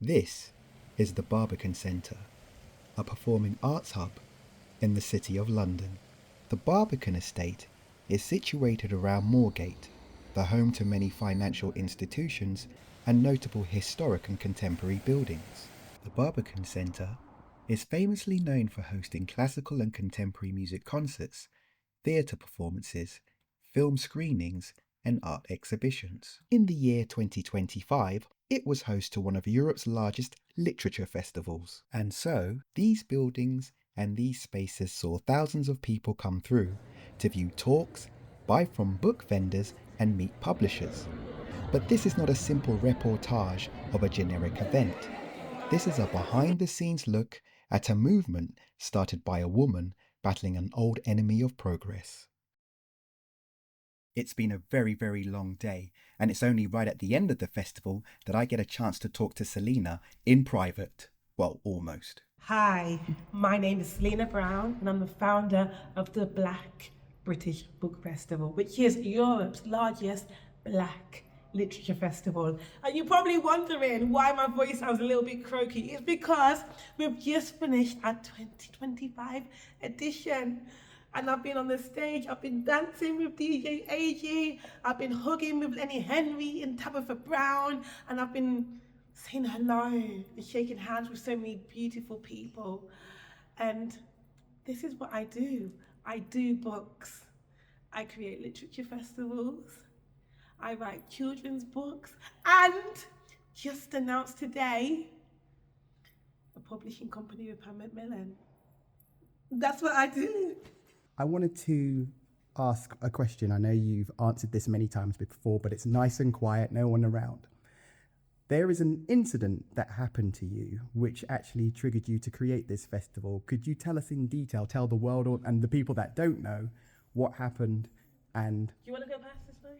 This is the Barbican Centre, a performing arts hub in the City of London. The Barbican estate is situated around Moorgate, the home to many financial institutions and notable historic and contemporary buildings. The Barbican Centre is famously known for hosting classical and contemporary music concerts, theatre performances, film screenings, and art exhibitions. In the year 2025, it was host to one of Europe's largest literature festivals. And so, these buildings and these spaces saw thousands of people come through to view talks, buy from book vendors, and meet publishers. But this is not a simple reportage of a generic event. This is a behind-the-scenes look at a movement started by a woman battling an old enemy of progress. It's been a very, very long day, and it's only right at the end of the festival that I get a chance to talk to Selina in private. Well, almost. Hi, my name is Selina Brown, and I'm the founder of the Black British Book Festival, which is Europe's largest black literature festival. And you're probably wondering why my voice sounds a little bit croaky. It's because we've just finished our 2025 edition. And I've been on the stage, I've been dancing with DJ AG, I've been hugging with Lenny Henry and Tabitha Brown, and I've been saying hello and shaking hands with so many beautiful people. And this is what I do. I do books. I create literature festivals. I write children's books, and just announced today, a publishing company with Macmillan. That's what I do. I wanted to ask a question. I know you've answered this many times before, but it's nice and quiet, no one around. There is an incident that happened to you which actually triggered you to create this festival. Could you tell us in detail, tell the world and the people that don't know what happened and... Do you want to go past this way?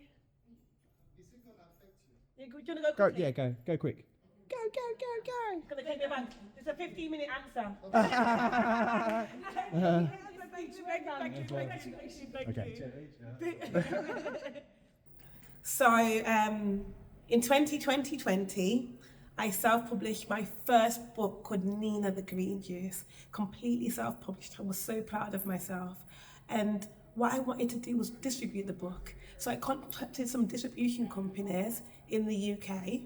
Is it going to affect you? Do you want to go quickly? Go quick. Go. It's going to take me back. It's a 15-minute answer. So, in 2020, I self-published my first book called Nina the Green Juice, completely self-published. I was so proud of myself. And what I wanted to do was distribute the book. So I contacted some distribution companies in the UK.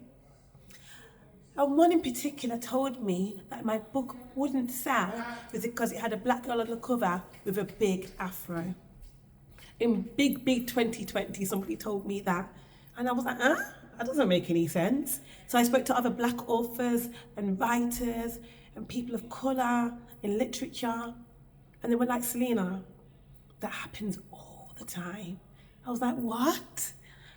And one in particular told me that my book wouldn't sell because it had a black girl on the cover with a big afro. In big 2020, somebody told me that. And I was like, that doesn't make any sense. So I spoke to other black authors and writers and people of colour in literature. And they were like, Selina, that happens all the time. I was like, what?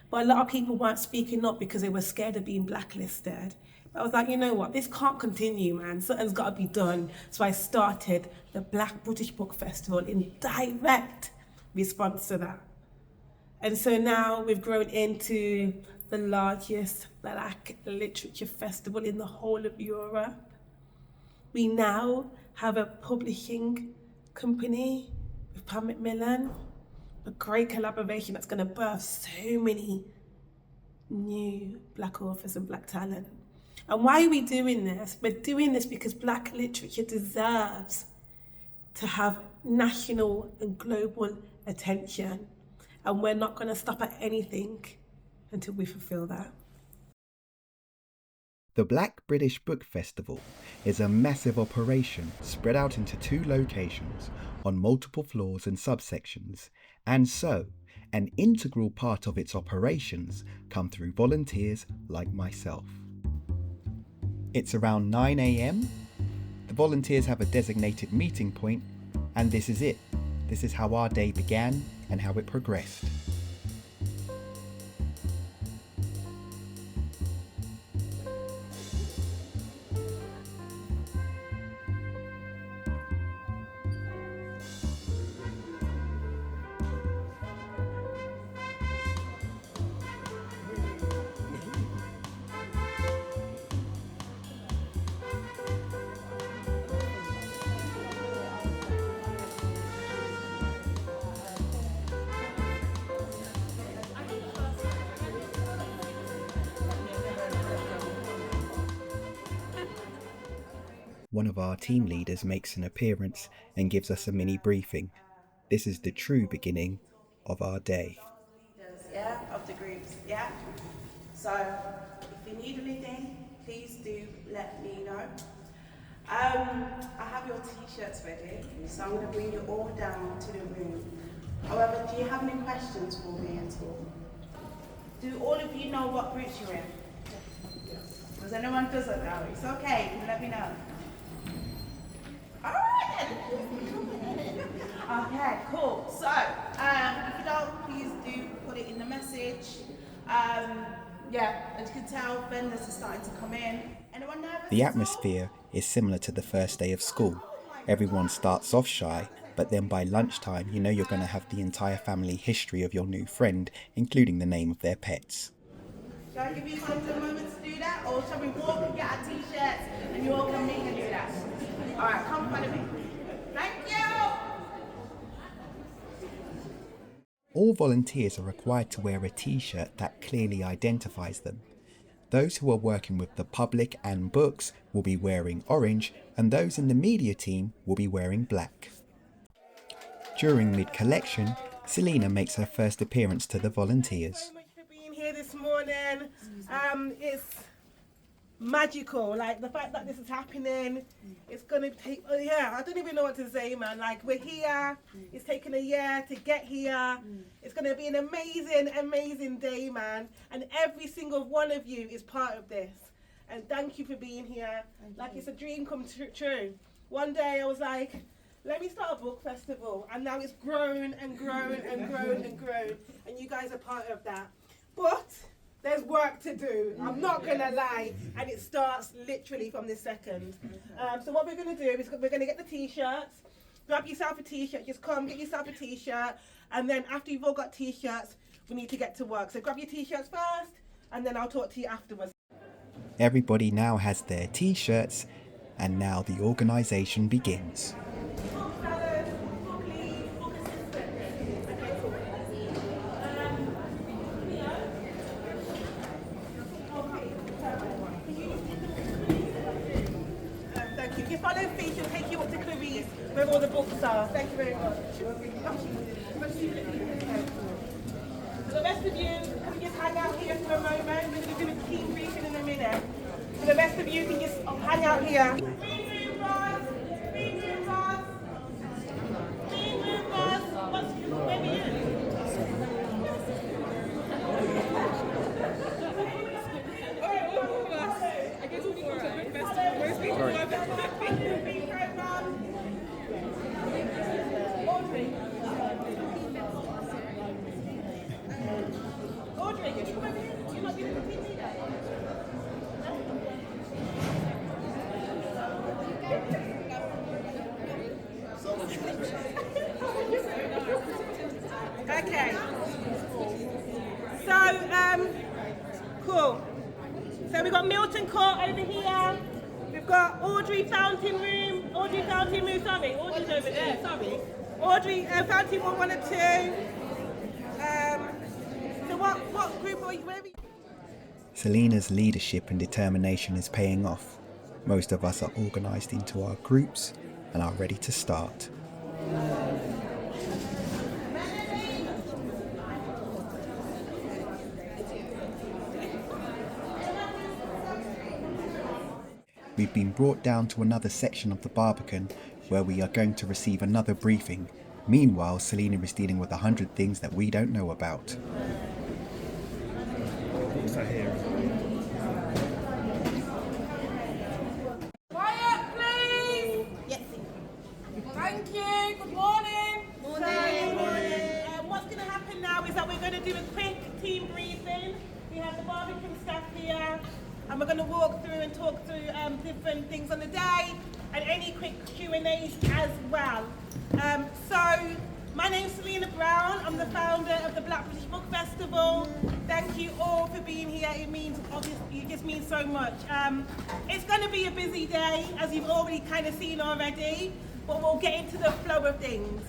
But a lot of people weren't speaking up because they were scared of being blacklisted. I was like, you know what, this can't continue, man. Something's got to be done. So I started the Black British Book Festival in direct response to that. And so now we've grown into the largest black literature festival in the whole of Europe. We now have a publishing company with Macmillan, a great collaboration that's going to birth so many new black authors and black talent. And why are we doing this? We're doing this because black literature deserves to have national and global attention. And we're not going to stop at anything until we fulfill that. The Black British Book Festival is a massive operation spread out into 2 locations on multiple floors and subsections, and so an integral part of its operations come through volunteers like myself. It's around 9 a.m. The volunteers have a designated meeting point, and this is it. This is how our day began and how it progressed. One of our team leaders makes an appearance and gives us a mini briefing. This is the true beginning of our day. Leaders, yeah, of the groups, yeah. So if you need anything, please do let me know. I have your t-shirts ready, so I'm going to bring you all down to the room. However, do you have any questions for me at all? Do all of you know what groups you're in? Does anyone doesn't know? It's okay, you can let me know. Alright then. Okay, cool. So, if you don't, please do put it in the message. Yeah, as you can tell, vendors are starting to come in. Anyone nervous? The atmosphere is similar to the first day of school. Everyone starts off shy, but then by lunchtime you know you're going to have the entire family history of your new friend, including the name of their pets. Shall I give you time to a moment to do that? Or shall we walk and get our t-shirts and you all can meet and do that? Alright, come follow me. Thank you! All volunteers are required to wear a t-shirt that clearly identifies them. Those who are working with the public and books will be wearing orange, and those in the media team will be wearing black. During mid-collection, Selina makes her first appearance to the volunteers. So much for being here this morning. It's magical, like the fact that this is happening. It's gonna take, I don't even know what to say, man. Like, we're here, it's taken a year to get here. It's gonna be an amazing day, man. And every single one of you is part of this. And thank you for being here. It's a dream come true. One day I was like, let me start a book festival, and now it's grown and grown and grown and grown, and you guys are part of that. But there's work to do, I'm not gonna lie, and it starts literally from this second. So what we're gonna do is we're gonna get the t-shirts. Grab yourself a t-shirt, just come get yourself a t-shirt, and then after you've all got t-shirts, we need to get to work. So grab your t-shirts first, and then I'll talk to you afterwards. Everybody now has their t-shirts, and now the organisation begins. Where all the books are. Thank you very much. For the rest of you, can we just hang out here for a moment? We're going to do a team briefing in a minute. For the rest of you, can just hang out here. Green room, Ross. Green room, Ross. Green room, Ross. Where were you? I guess we go to a good festival. Where's green room? Okay. So, cool. So we've got Milton Court over here. We've got Audrey Fountain Room. Audrey's over there, sorry. Audrey, Fountain Room 1 and 2. So what group are you, where are you? Selina's leadership and determination is paying off. Most of us are organised into our groups and are ready to start. We've been brought down to another section of the Barbican where we are going to receive another briefing. Meanwhile, Selina is dealing with 100 things that we don't know about. What's that here? Quiet, please! Yes. Thank you. Good morning. What's going to happen now is that we're going to do a quick team briefing. We have the Barbican staff here, and we're going to walk through and talk through different things on the day, and any quick Q&As as well. So, my name's Selina Brown. I'm the founder of the Black British Book Festival. Thank you all for being here. It just means so much. It's going to be a busy day, as you've already kind of seen already, but we'll get into the flow of things.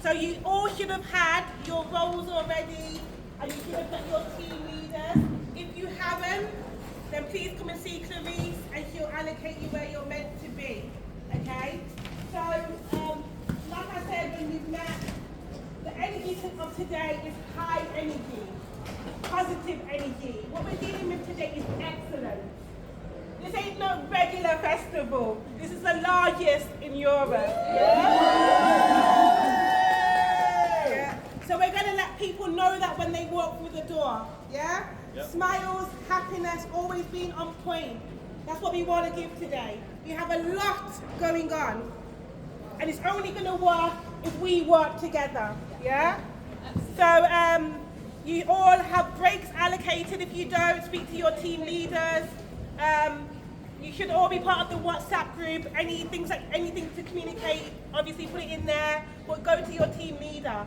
So you all should have had your roles already, and you should have got your team leaders. If you haven't, then please come and see Clarice, and she'll allocate you where you're meant to be, okay? So, like I said when you've met, the energy of today is high energy, positive energy. What we're dealing with today is excellence. This ain't no regular festival. This is the largest in Europe. Yeah. So we're going to let people know that when they walk through the door. Yeah? Yep. Smiles, happiness, always being on point. That's what we want to give today. We have a lot going on. And it's only going to work if we work together. Yeah? So you all have breaks allocated. If you don't, speak to your team leaders. You should all be part of the WhatsApp group. Anything to communicate, obviously put it in there, but go to your team leader.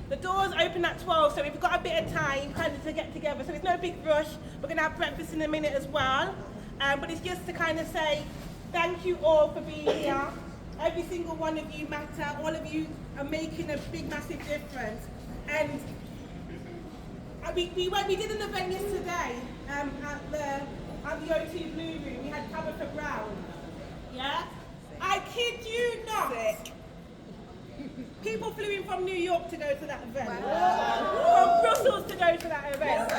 The doors open at 12, so we've got a bit of time kind of to get together. So it's no big rush. We're going to have breakfast in a minute as well. But it's just to kind of say thank you all for being here. Every single one of you matter. All of you are making a big, massive difference. And we did an event yesterday at the OT Blue Room. We had Tabitha Brown. Yeah? I kid you not. People flew in from New York to go to that event. Wow. From Brussels to go to that event.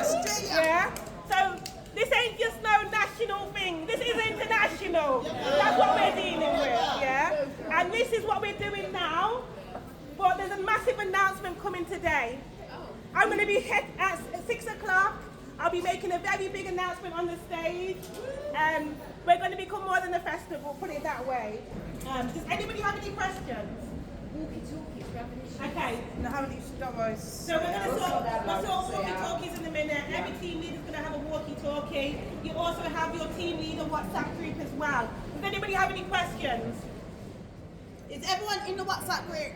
Yeah? So this ain't just no national thing. This is international. That's what we're dealing with. Yeah? And this is what we're doing now. But there's a massive announcement coming today. I'm going to be at 6 o'clock. I'll be making a very big announcement on the stage. We're going to become more than a festival, put it that way. Does anybody have any questions? Okay. No, how many? Don't worry. So we're going to sort walkie-talkies in a minute. Every team leader is going to have a walkie-talkie. You also have your team leader WhatsApp group as well. Does anybody have any questions? Is everyone in the WhatsApp group?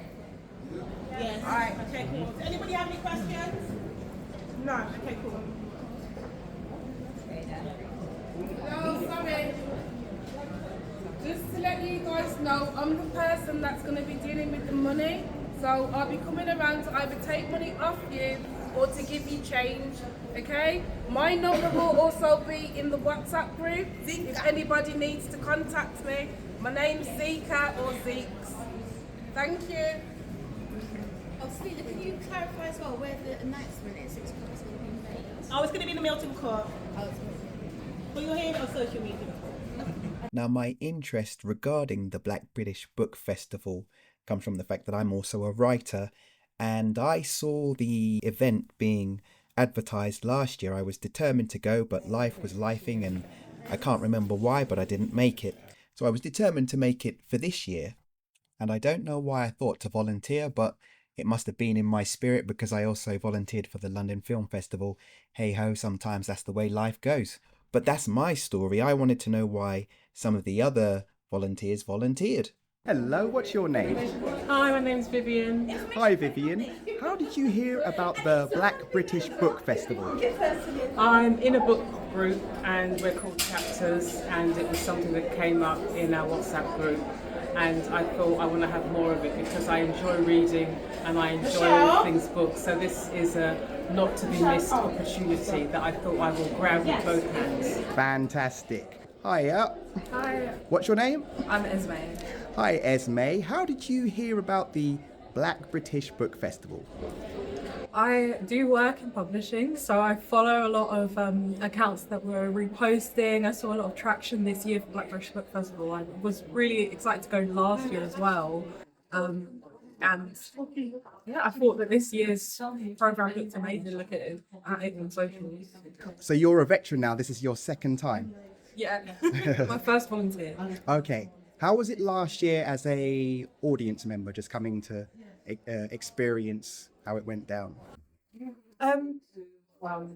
Yes. All right. Okay, cool. Does anybody have any questions? No. Okay, cool. No, sorry. Just to let you guys know, I'm the person that's going to be dealing with the money. So I'll be coming around to either take money off you or to give you change, okay? My number will also be in the WhatsApp group. If anybody needs to contact me, my name's Zika or Zeeks. Thank you. Oh, Selina, can you clarify as well where the announcement is? It's going to be made. Oh, it's going to be in the Milton Court. Well, you'll hear it on social media. Now, my interest regarding the Black British Book Festival comes from the fact that I'm also a writer, and I saw the event being advertised last year. I was determined to go, but life was lifing, and I can't remember why, but I didn't make it. So I was determined to make it for this year, and I don't know why I thought to volunteer, but it must have been in my spirit because I also volunteered for the London Film Festival. Hey ho, sometimes that's the way life goes. But that's my story. I wanted to know why some of the other volunteers volunteered. Hello, what's your name? Hi, my name's Vivian. Hi, Vivian. How did you hear about the Black British Book Festival? I'm in a book group and we're called Chapters, and it was something that came up in our WhatsApp group, and I thought I want to have more of it because I enjoy reading and I enjoy all things books. So this is a not to be missed opportunity that I thought I will grab with both hands. Fantastic. Hiya. Hi, What's your name? I'm Esme. Hi, Esme. How did you hear about the Black British Book Festival? I do work in publishing, so I follow a lot of accounts that were reposting. I saw a lot of traction this year for Black British Book Festival. I was really excited to go last year as well. And yeah, I thought that this year's programme looked amazing. Look at it on socials. So you're a veteran now. This is your second time. Yeah, my first volunteer. Okay. How was it last year as a audience member, just coming to experience how it went down?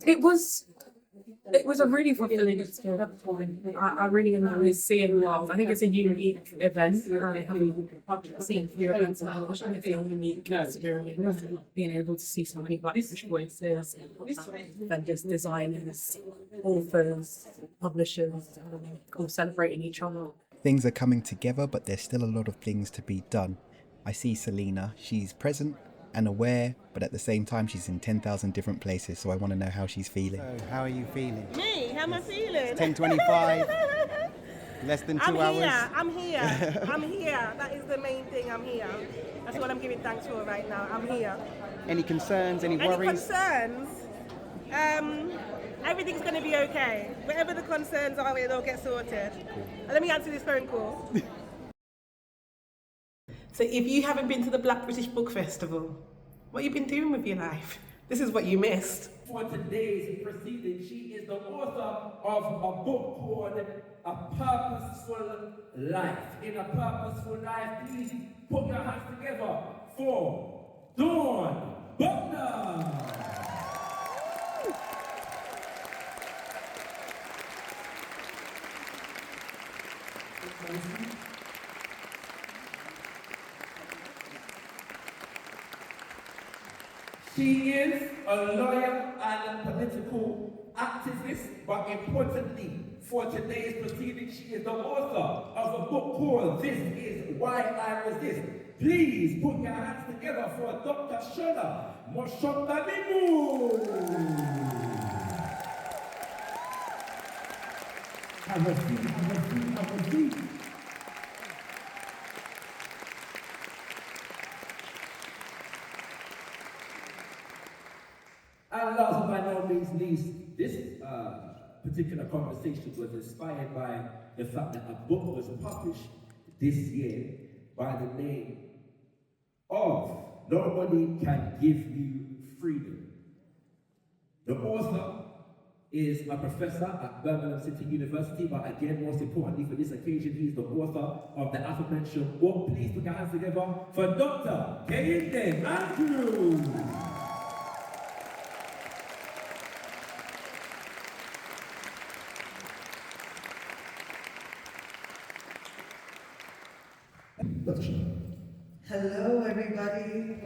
It was a really fulfilling experience. I really enjoyed seeing I think it's a unique event. Having seen a few events in television, it's a unique experience. Being able to see so many Black British voices, vendors, designers, authors, publishers, all celebrating each other. Things are coming together, but there's still a lot of things to be done. I see Selina. She's present and aware, but at the same time she's in 10,000 different places, so I want to know how she's feeling. So how are you feeling? Me? How am I feeling? 10:25. Less than 2 I'm hours? here. I'm here. I'm here. That is the main thing. I'm here. That's what I'm giving thanks for right now. I'm here. Any concerns, any Any worries? concerns? Everything's going to be okay. Whatever the concerns are, it'll get sorted. Let me answer this phone call. So if you haven't been to the Black British Book Festival, what have you been doing with your life? This is what you missed. For today's proceeding, she is the author of a book called A Purposeful Life. In A Purposeful Life, please put your hands together for Dawn Buckner. She is a lawyer and a political activist, but importantly, for today's proceeding, she is the author of a book called This Is Why I Resist. Please put your hands together for Dr. Shola Moshotanimu. Have a seat, have a seat, have a seat. And last but by no means least, this particular conversation was inspired by the fact that a book was published this year by the name of Nobody Can Give You Freedom. The author is a professor at Birmingham City University, but again, most importantly for this occasion, he's the author of the aforementioned book. Please put your hands together for Dr. Kehinde Andrews. Hello, everybody.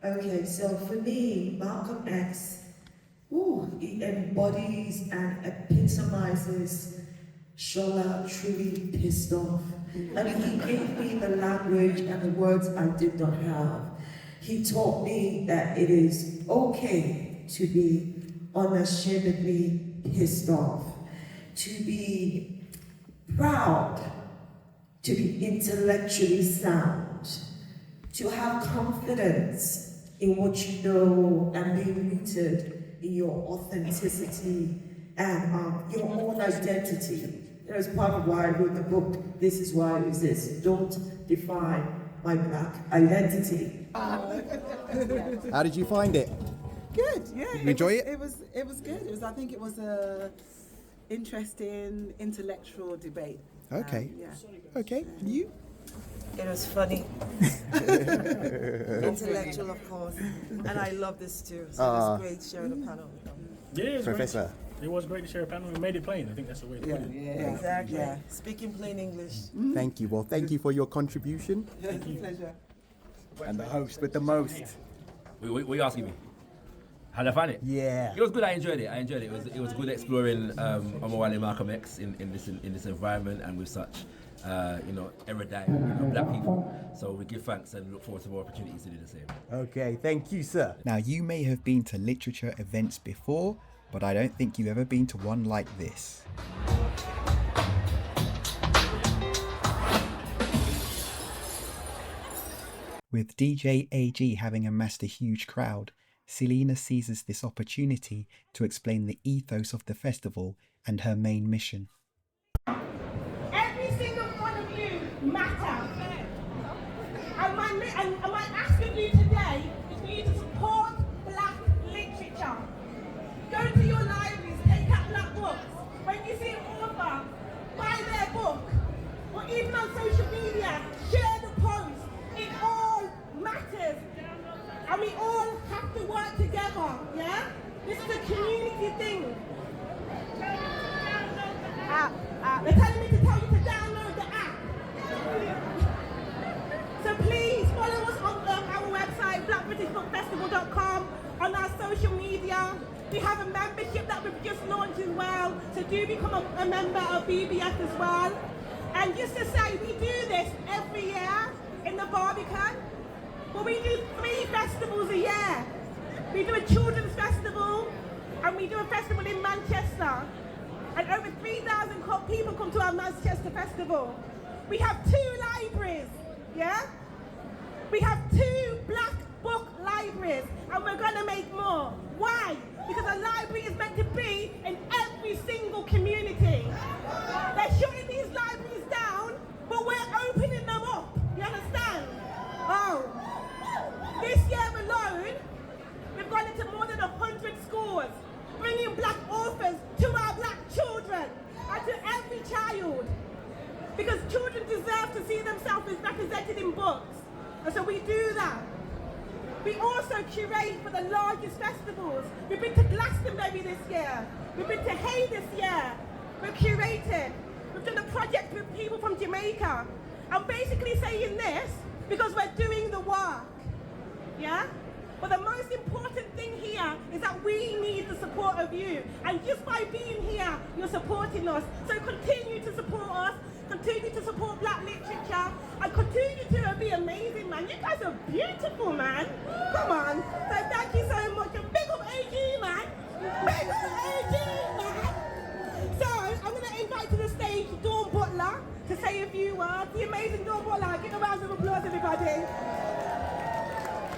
Okay, so for me, Malcolm X, he embodies and epitomizes Shola truly pissed off. I mean, he gave me the language and the words I did not have. He taught me that it is okay to be unashamedly pissed off, to be proud, to be intellectually sound, to have confidence in what you know and be rooted in your authenticity and your own identity. That was part of why I wrote the book, This Is Why I Resist. Don't define my Black identity. How did you find it? Good, yeah. You enjoy it? It was good. I think it was a interesting intellectual debate. Okay. Yeah. Okay. You? It was funny. Intellectual, of course. And I love this too. So it was great sharing a panel with them. Yeah, it was Professor. great. It was great to share a panel. We made it plain. I think that's the way to put it. Yeah. Exactly. Yeah. Speaking plain English. Thank you. Well, thank you for your contribution. It's a pleasure. And the host with the most. What are you asking me? How did I find it? Yeah. It was good. I enjoyed it. It was good exploring Omowale Malcolm X in this environment and with such erudite black people. So we give thanks and look forward to more opportunities to do the same. Okay, thank you, sir. Now, you may have been to literature events before, but I don't think you've ever been to one like this. With DJ AG having amassed a huge crowd, Selina seizes this opportunity to explain the ethos of the festival and her main mission. Every single one of you matter. And my ask of you today is for you to support Black literature. Go to your libraries, take out Black books. When you see an author, buy their book. Or even on social media, share the post. It all matters. And we all have to work together, yeah? This is a community thing. They're telling me to tell you to download the app. So please follow us on our website, blackbritishbookfestival.com, on our social media. We have a membership that we've just launched as well, so do become a member of BBF as well. And just to say, we do this every year in the Barbican. Well, we do 3 festivals a year. We do a children's festival, and we do a festival in Manchester. and over 3,000 people come to our Manchester Festival. We have 2 libraries, yeah? We have 2 black book libraries, and we're gonna make more. Why? Because a library is meant to be in every single community. They're shutting these libraries down, but we're opening them up. You understand? Oh. This year alone, we've gone into more than 100 schools, bringing black authors to our black children and to every child. Because children deserve to see themselves as represented in books. And so we do that. We also curate for the largest festivals. We've been to Glastonbury this year. We've been to Hay this year. We've curated. We've done a project with people from Jamaica. I'm basically saying this because we're doing the work. Yeah? But the most important thing here is that we need the support of you. And just by being here, you're supporting us. So continue to support us. Continue to support black literature and continue to be amazing, man. You guys are beautiful, man. Come on. So thank you so much. And big up AG, man. Big up AG, man. So I'm going to invite to the stage Dawn Butler to say a few words. The amazing Dawn Butler. Give a round of applause, everybody.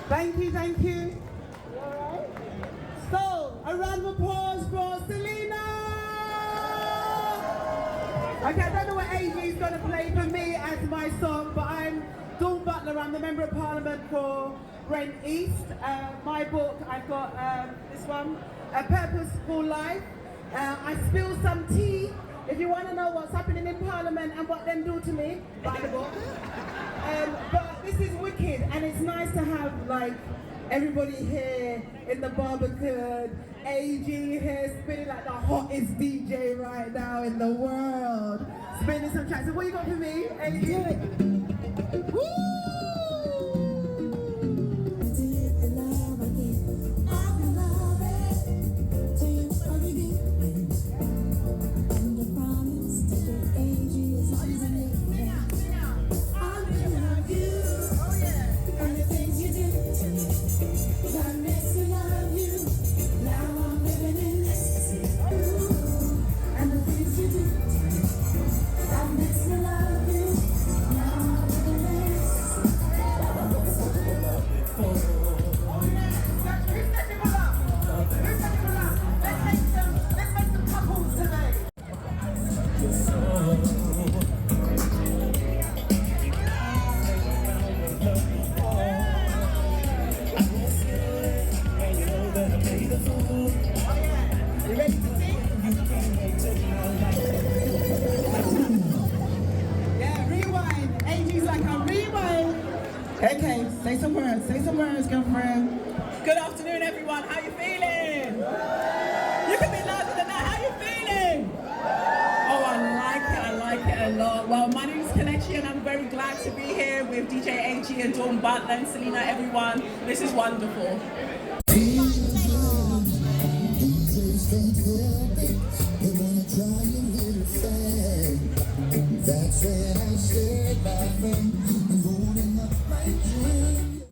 Thank you, thank you. So, a round of applause for Selina. Okay, I don't know what AG is going to play for me as my song, but I'm Dawn Butler. I'm the Member of Parliament for Brent East. My book, I've got this one, A Purposeful Life. I spill some tea. If you want to know what's happening in Parliament and what them do to me, buy the book. But this is wicked, and it's nice to have like everybody here in the Barbican, AG here spinning like the hottest DJ right now in the world, spinning some tracks. So what you got for me, AG? Woo! Okay, say some words, girlfriend. Good afternoon, everyone. How you feeling? You can be louder than that. How you feeling? Oh, I like it a lot. Well, my name is Kelechi, and I'm very glad to be here with DJ AG and Dawn Butler and Selina, everyone. This is wonderful. That's when I said my friend, rolling up my dream.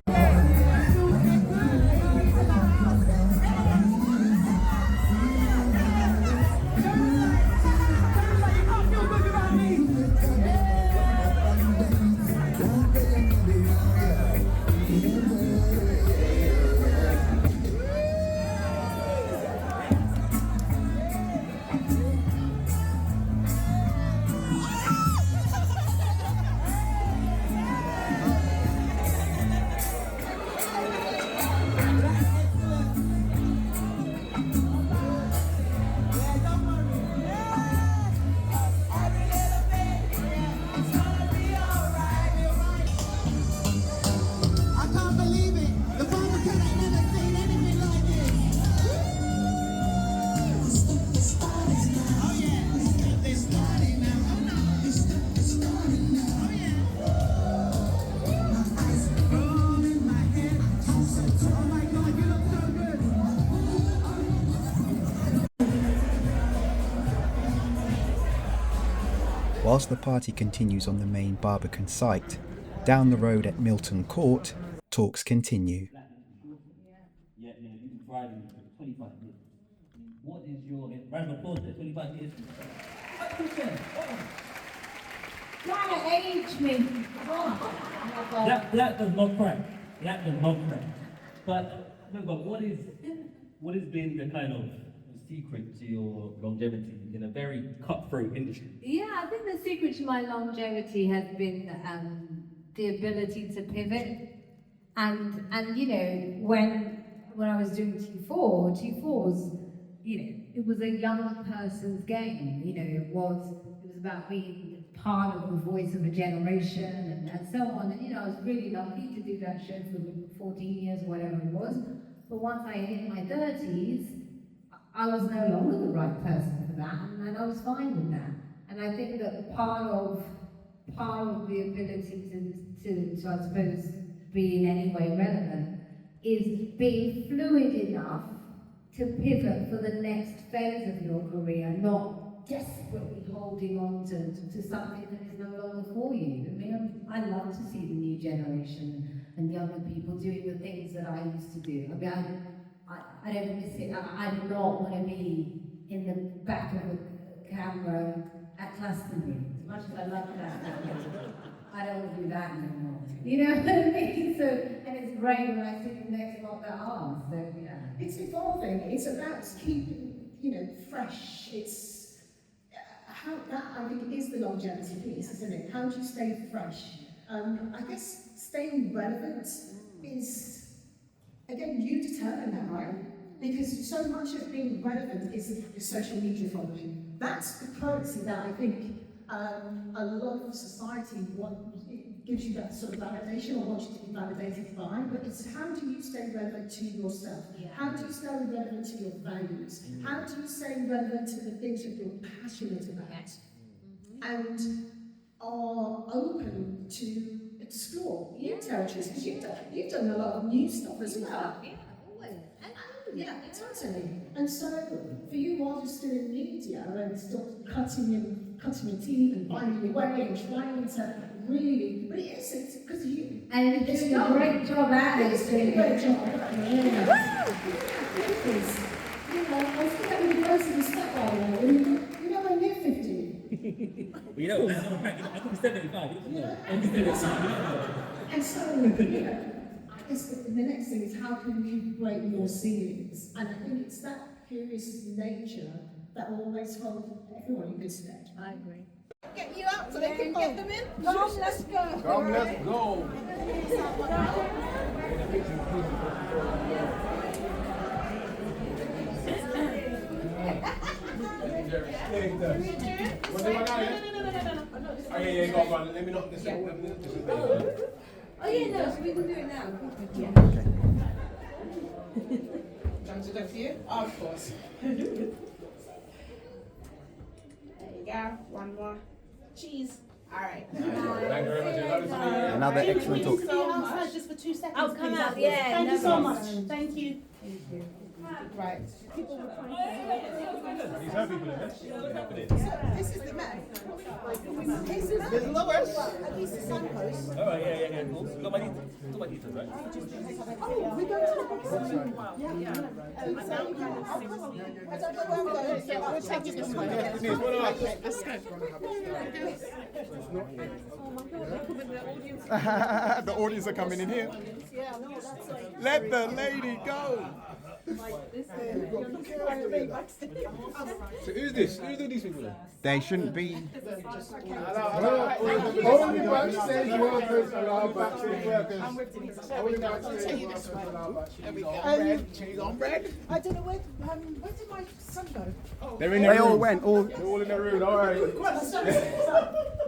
Whilst the party continues on the main Barbican site, down the road at Milton Court, talks continue. What is your round of applause there? 25 years. Trying to age me. That does not crack. That does not crack. But no, but what has been the kind of secret to your longevity in a very cutthroat industry? Yeah, I think the secret to my longevity has been the ability to pivot. And you know, when I was doing T4 was, you know, it was a young person's game. You know, it was about being part of the voice of a generation and so on. And you know, I was really lucky to do that show for 14 years, whatever it was. But once I hit my 30s, I was no longer the right person for that, and I was fine with that. And I think that part of the ability to I suppose, be in any way relevant is being fluid enough to pivot for the next phase of your career, not desperately holding on to something that is no longer for you. I mean, I love to see the new generation and younger people doing the things that I used to do. I mean, I don't miss it. I do not want to be in the back of a camera at Glastonbury. As much as I love Glastonbury, I don't want to do that anymore. You know what I mean? So, and it's great when I see the next lot that are. So yeah. It's evolving. It's about keeping, you know, fresh. It's how that I think is the longevity piece, isn't it? How do you stay fresh? I guess staying relevant is, again, you determine that, right? Because so much of being relevant is the social media following. That's the currency that I think a lot of society gives you that sort of validation or wants you to be validated by, but it's how do you stay relevant to yourself? Yeah. How do you stay relevant to your values? How do you stay relevant to the things that you're passionate about? And are open to explore new territories, because you've done a lot of new stuff as well. Yeah, always. Yeah, totally. And so for you, while you're still in media and still cutting your teeth and finding your way and trying to really, but it's because you. And you're doing a great job at it. It's doing a great job. You know, I think that would be close to the step by now. You know, I'm near 50. You know, I could be 75. And so, you know, I guess the next thing is how can you break your ceilings? And I think it's that curious nature that will always hold everyone in good stead. I agree. Get you out so they can get them in. Come, let's go. Come, let's go. Oh yeah, go on. Let me knock this out. Oh yeah, no, so we can do it now. Yeah. Time to do for you? Oh, of course. There you go. One more. Cheese. All right. Thank you very much. Another excellent talk. Can you outside just for 2 seconds? Oh, come please, out, yeah. Thank you no so problem. much. Thank you. Right. People were trying to. These are people in this. This is the man. This is the Lewis. This is signpost. All right, yeah. Cool. Got my details, right? Oh, we're going to the box. Yeah. So you can. I don't know where I'm going. So we'll take you this way. Let's go. The audience are coming in here. Let the lady go. So who's this? Who's these people then? They shouldn't be. Only backstage workers allow backstage workers. Only backstage workers allow backstage. Cheese on bread. I don't know where did my son go? They're in the room. They all went. They're all in the room. All right.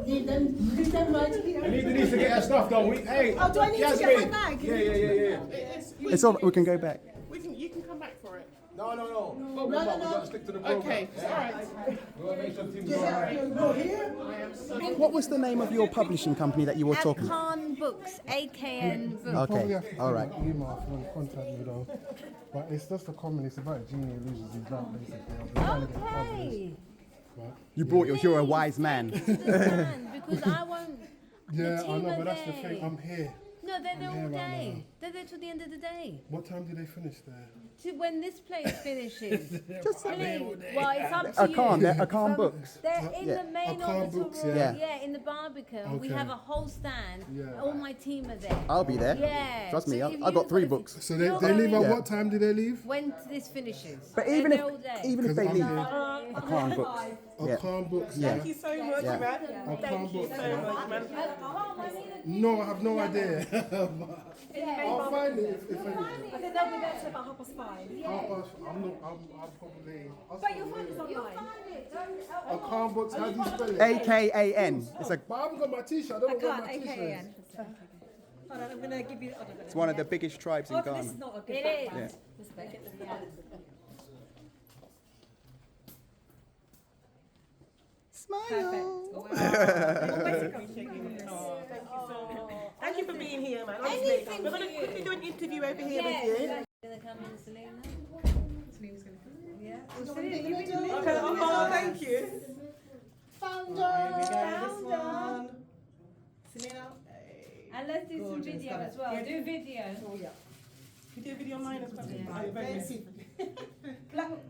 Need them right here. I need Denise to get her stuff done. Hey. Oh, do I need to get my bag? Yeah. It's all. We can go back. You can come back for it. No. No. We gotta stick to the program. Okay, all right. We gotta make sure the team's all right. What was the name of your publishing company that you were talking about? AKN Books, AKN Books. Okay, all right. Email if you want to contact me though. But it's just a comment, it's about a genie who loses his drought basically. I've been trying to get Okay. You brought you're a wise man. Because I won't. Yeah, I know, are but that's the there. thing. I'm here. No, they're there all here right day. now. They're there till the end of the day. What time do they finish there? when this place finishes, Just please. Well, it's up to you. Akan Books. They're in the main Akan auditorium. Books, In the Barbican. We Okay. have a whole stand. Yeah. All my team are there. I'll be there. Yeah. Trust me, So I if got you've 3 got- books. So they leave at what time do they leave? When this finishes. But They're even there all day. if they leave, Uh, Akan Books. Akan Books, yeah. Thank you so much, Yeah. man. Akan Thank you Books, so yeah. much, man. No, I have no idea. I'll find it if anything. I think they'll be there till about 5:30. I'll probably. But you'll find us online. Akan Books, how do you spell it? AKAN. It's a. But I haven't got my t-shirt. I don't know what my t-shirt is. Hold on, I'm going to give you. It's one of the biggest tribes in This Ghana. is not a good It background. is. Thank you for being here, man. Honestly, Anything we're going to for you. quickly do an interview over here Yeah. with you. Gonna come in, Selena. Selena's going to come. Yeah. Okay, oh, thank you. Founder. Selena. And let's do some video as well. Yeah. Do video. Oh, yeah. You do a video online as well. Yeah. Oh, you're very good.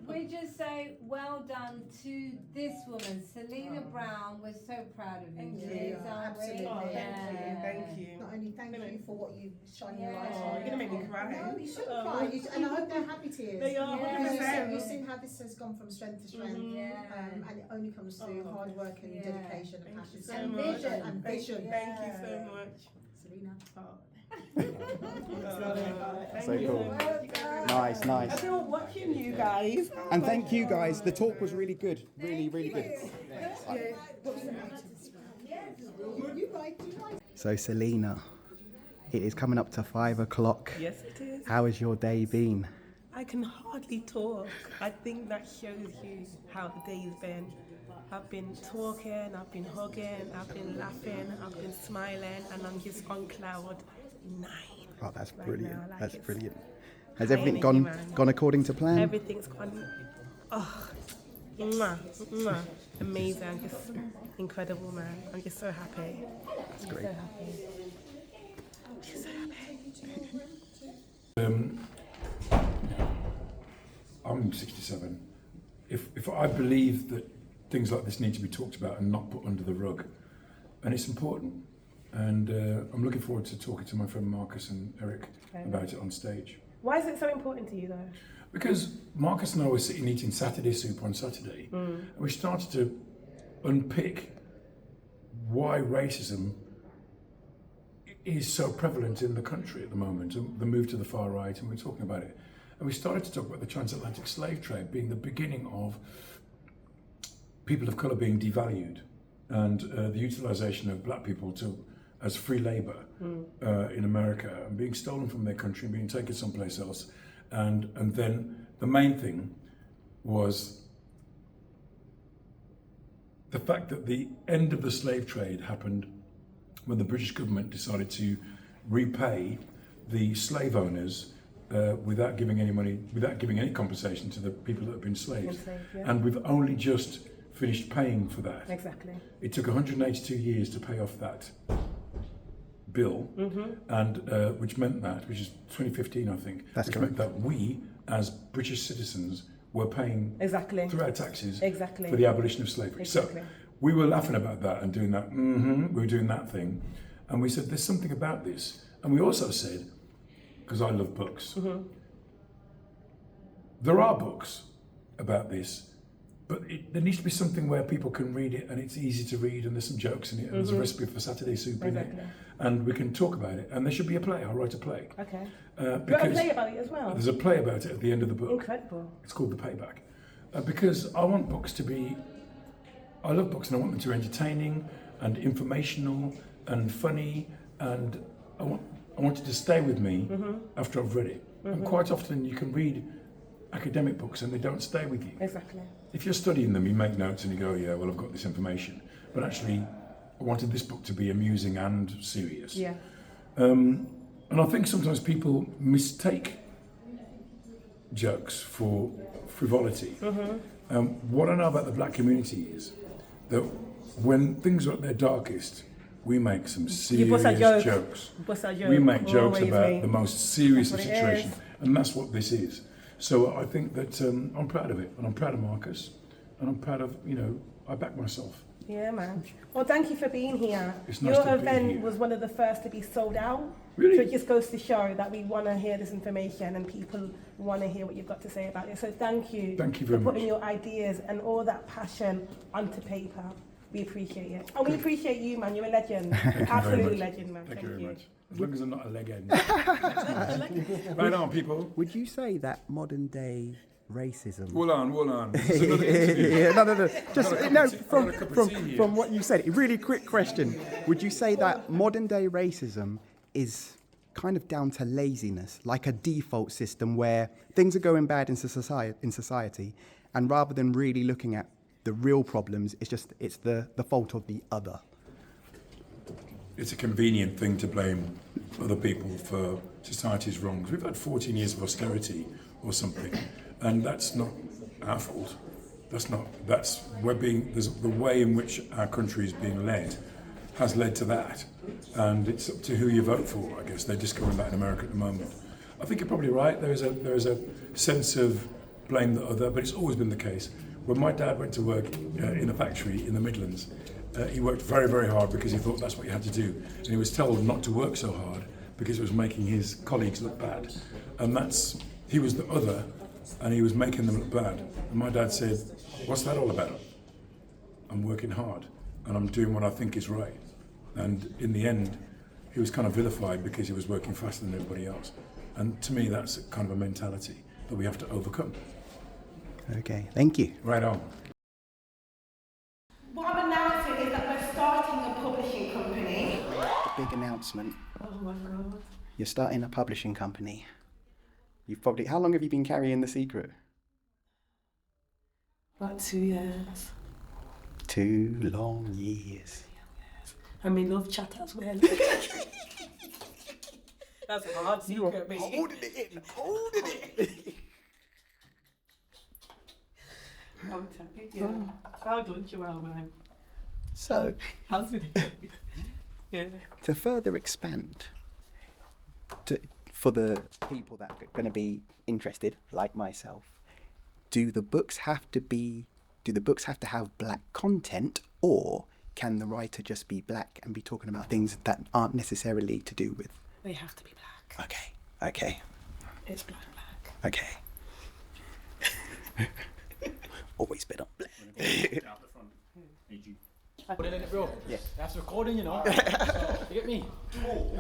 We just say well done to this woman, Selina Brown. We're so proud of you. Kids, aren't we? Absolutely. Oh, Yeah. thank you. Not only thank you for what you shine your Yeah. light Oh, on. you're going to make me cry. No, you shouldn't Oh. cry. And I hope they're happy tears. They are, Because 100%. you've seen how this has gone from strength to strength. Yeah. And it only comes through hard work and Yeah. dedication and Thank you passion. so And much. vision. And vision. Thank you so much. Selena. So cool. Nice, nice. I've been watching you guys. And thank you guys. The talk was really good. Really, really good. So Selina, it is coming up to 5 o'clock. Yes, it is. How has your day been? I can hardly talk. I think that shows you how the day's been. I've been talking, I've been hugging, I've been laughing, I've been smiling, and I'm just on cloud 9. Oh, that's right brilliant. now, like That's it's brilliant. Has everything tiny, gone man. gone according to plan? Everything's gone. Oh, mwah, mwah. Amazing. I'm just incredible, man. I'm just so happy. That's great. So happy. I'm just so happy. I'm 67. If I believe that things like this need to be talked about and not put under the rug, and it's important, and I'm looking forward to talking to my friend Marcus and Eric about it on stage. Why is it so important to you, though? Because Marcus and I were sitting eating Saturday soup on Saturday, and we started to unpick why racism is so prevalent in the country at the moment, and the move to the far right, and we're talking about it. And we started to talk about the transatlantic slave trade being the beginning of people of colour being devalued, and the utilisation of black people as free labour in America, and being stolen from their country and being taken someplace else. And then the main thing was the fact that the end of the slave trade happened when the British government decided to repay the slave owners without giving any money, without giving any compensation to the people that have been slaves. And we've only just finished paying for that. Exactly. It took 182 years to pay off that bill, and which meant that, which is 2015, I think, That's which correct. meant that we, as British citizens, were paying through our taxes for the abolition of slavery. Exactly. So we were laughing about that and doing that, we were doing that thing, and we said, there's something about this. And we also said, because I love books, there are books about this, but there needs to be something where people can read it and it's easy to read, and there's some jokes in it, and there's a recipe for Saturday soup in it, and we can talk about it. And there should be a play. I'll write a play. Okay. You wrote a play about it as well? There's a play about it at the end of the book. Incredible. It's called The Payback. Because I want books to be, I love books and I want them to be entertaining and informational and funny, and I want it to stay with me after I've read it. And quite often you can read academic books and they don't stay with you. Exactly. If you're studying them, you make notes and you go, yeah, well, I've got this information. But actually, I wanted this book to be amusing and serious. Yeah. And I think sometimes people mistake jokes for frivolity. What I know about the black community is that when things are at their darkest, we make some serious jokes. Bust a joke. We make jokes Always about me. the most serious of That's what it situations, is. and that's what this is. So I think that I'm proud of it, and I'm proud of Marcus, and I'm proud of, I back myself. Yeah, man. Well, thank you for being here. It's nice Your to be event here. was one of the first to be sold out. Really? So it just goes to show that we want to hear this information and people want to hear what you've got to say about it. So thank you. Thank you very for putting much. your ideas and all that passion onto paper. We appreciate it. And we appreciate you, man. You're a legend. Absolute legend, man. Thank you very much. As long as I'm not a legend. Right Right on, people. Would you say that modern day racism? Hold on. This is another interview. Yeah, no. Just I've got a from cup of tea here. from what you said, a really quick question. Would you say that modern day racism is kind of down to laziness, like a default system where things are going bad in society, and rather than really looking at the real problems, it's the fault of the other? It's a convenient thing to blame other people for society's wrongs. We've had 14 years of austerity or something, and that's not our fault. The way in which our country is being led has led to that, and it's up to who you vote for, I guess. They're discovering that in America at the moment. I think you're probably right. There is a sense of blame the other, but it's always been the case. When my dad went to work in a factory in the Midlands, he worked very, very hard because he thought that's what you had to do. And he was told not to work so hard because it was making his colleagues look bad. And he was the other, and he was making them look bad. And my dad said, "What's that all about? I'm working hard, and I'm doing what I think is right." And in the end, he was kind of vilified because he was working faster than everybody else. And to me, that's kind of a mentality that we have to overcome. Okay, thank you. Right on. What I'm announcing is that we're starting a publishing company. Big announcement. Oh my God. You're starting a publishing company. How long have you been carrying the secret? About 2 years. 2 long years. And we love chat as well. That's a hard secret, mate. Holding it. I'm telling you. Well done, Joelle, man. So, How's it? Yeah. to further expand, for the people that are going to be interested, like myself, do the books have to have black content, or can the writer just be black and be talking about things that aren't necessarily to do with? They have to be black. Okay. It's black. Okay. Always been on black. Put it in it, bro. Yeah. That's recording, you know. So, you get me?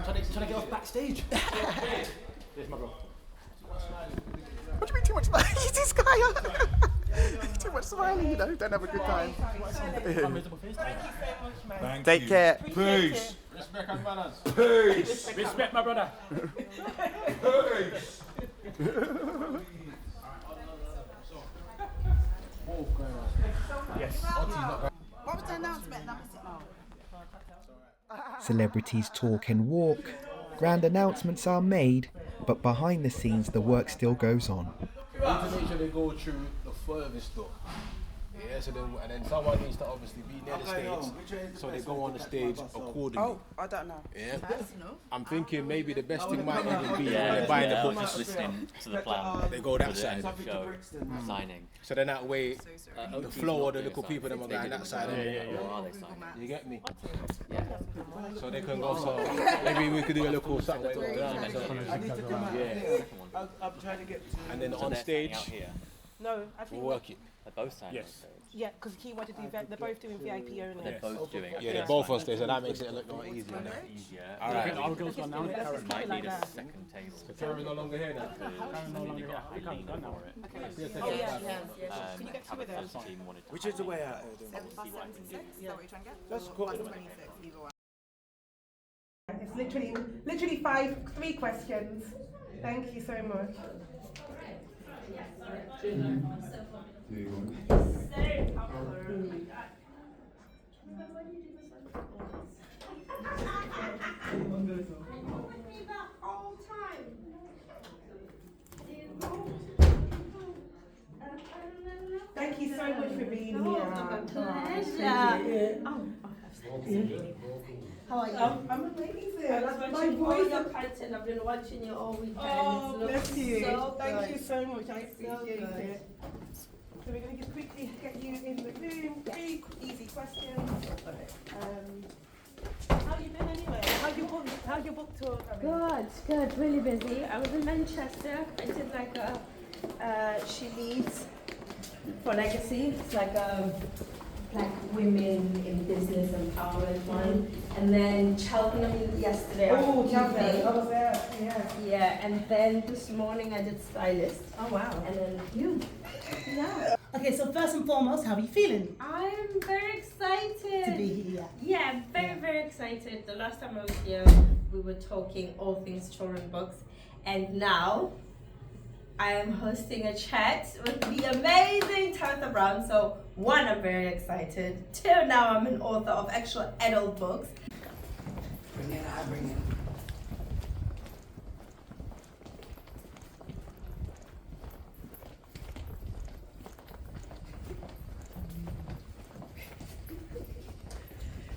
Trying to get off backstage. There's my bro. What do you mean too much smiling? This guy. Too much smiling, don't have a good time. Take care. Peace. Respect and manners. Peace. Respect my brother. Peace. Yes. What was the announcement? Celebrities talk and walk, grand announcements are made, but behind the scenes the work still goes on. We need to make sure they go through the furthest door. Yeah, and then someone needs to obviously be near the stage, so they go on the stage accordingly. Oh, I don't know. Yeah, I'm thinking maybe the best thing might even be when they're buying the book. Just listening to the plan. They go that side. Show, signing. So then that way, the flow of the little people them are going that side. You get me? Yeah. So they can go. So maybe we could do a little something. Yeah. I'm trying to get to. And then on stage, No, I think we'll work it. They're both signing. Yes. Yeah, because he wanted to do. They're both doing VIP only. They're both doing. Yeah, they're both on stage, so that makes it look more easier. All right. I'll go to now. Karen might need a second table. So Karen's no longer here now. Karen's no longer here. I can't go now. Oh yeah. Can you get two of those? Which is the way out? That's cool. It's literally 3 questions. Thank you so much. Thank you so much for being here. Pleasure. Oh, How are you? I'm amazing. I was watching all your content. I've been watching you all weekend. Oh, bless you. So Thank good. you so much. I appreciate good. it. So we're going to just quickly get you in the room. 3 easy questions. How you been anyway? How's your book tour going? Good. Really busy. I was in Manchester. I did like a She Leads for Legacy. It's like a Black women in business empowerment one. And then Cheltenham yesterday. Oh, Cheltenham. I was there. Yeah. Yeah, and then this morning I did Stylist. Oh, wow. And then you. Yeah. Okay, so first and foremost, how are you feeling? I'm very excited. To be here. Yeah, very excited. The last time I was here, we were talking all things children books. And now, I am hosting a chat with the amazing Tabitha Brown. So, 1, I'm very excited. 2, now I'm an author of actual adult books. Bring it, I bring it.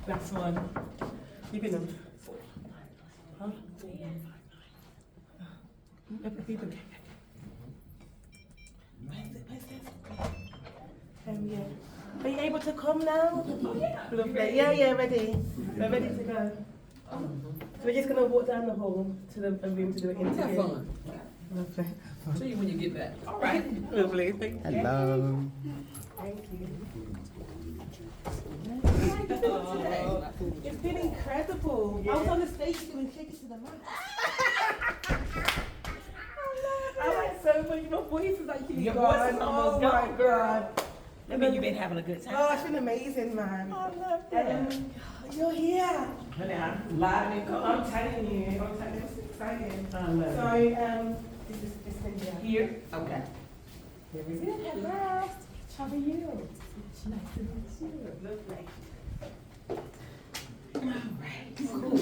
Last one. You've been on. Huh? Yeah. Are you able to come now? Oh, yeah. Lovely. Yeah, ready. We're ready to go. So we're just going to walk down the hall to the room to do an interview. Have fun. Lovely. See you when you get back. All right. Lovely. Thank you. Hello. Thank you. It's been incredible. I was on the stage doing Shake It to the Max. I like so much. My voice is actually Your gone. voice is almost my gone. God. I mean, you've been having a good time. Oh, it's been amazing, man. I love it. You're here. Honey, I'm live and cool. I'm telling you, it's exciting. I love it. So, this is Cynthia. Here? Okay. Here we go. Hello. How are you? It's nice to meet you. Lovely. Cool.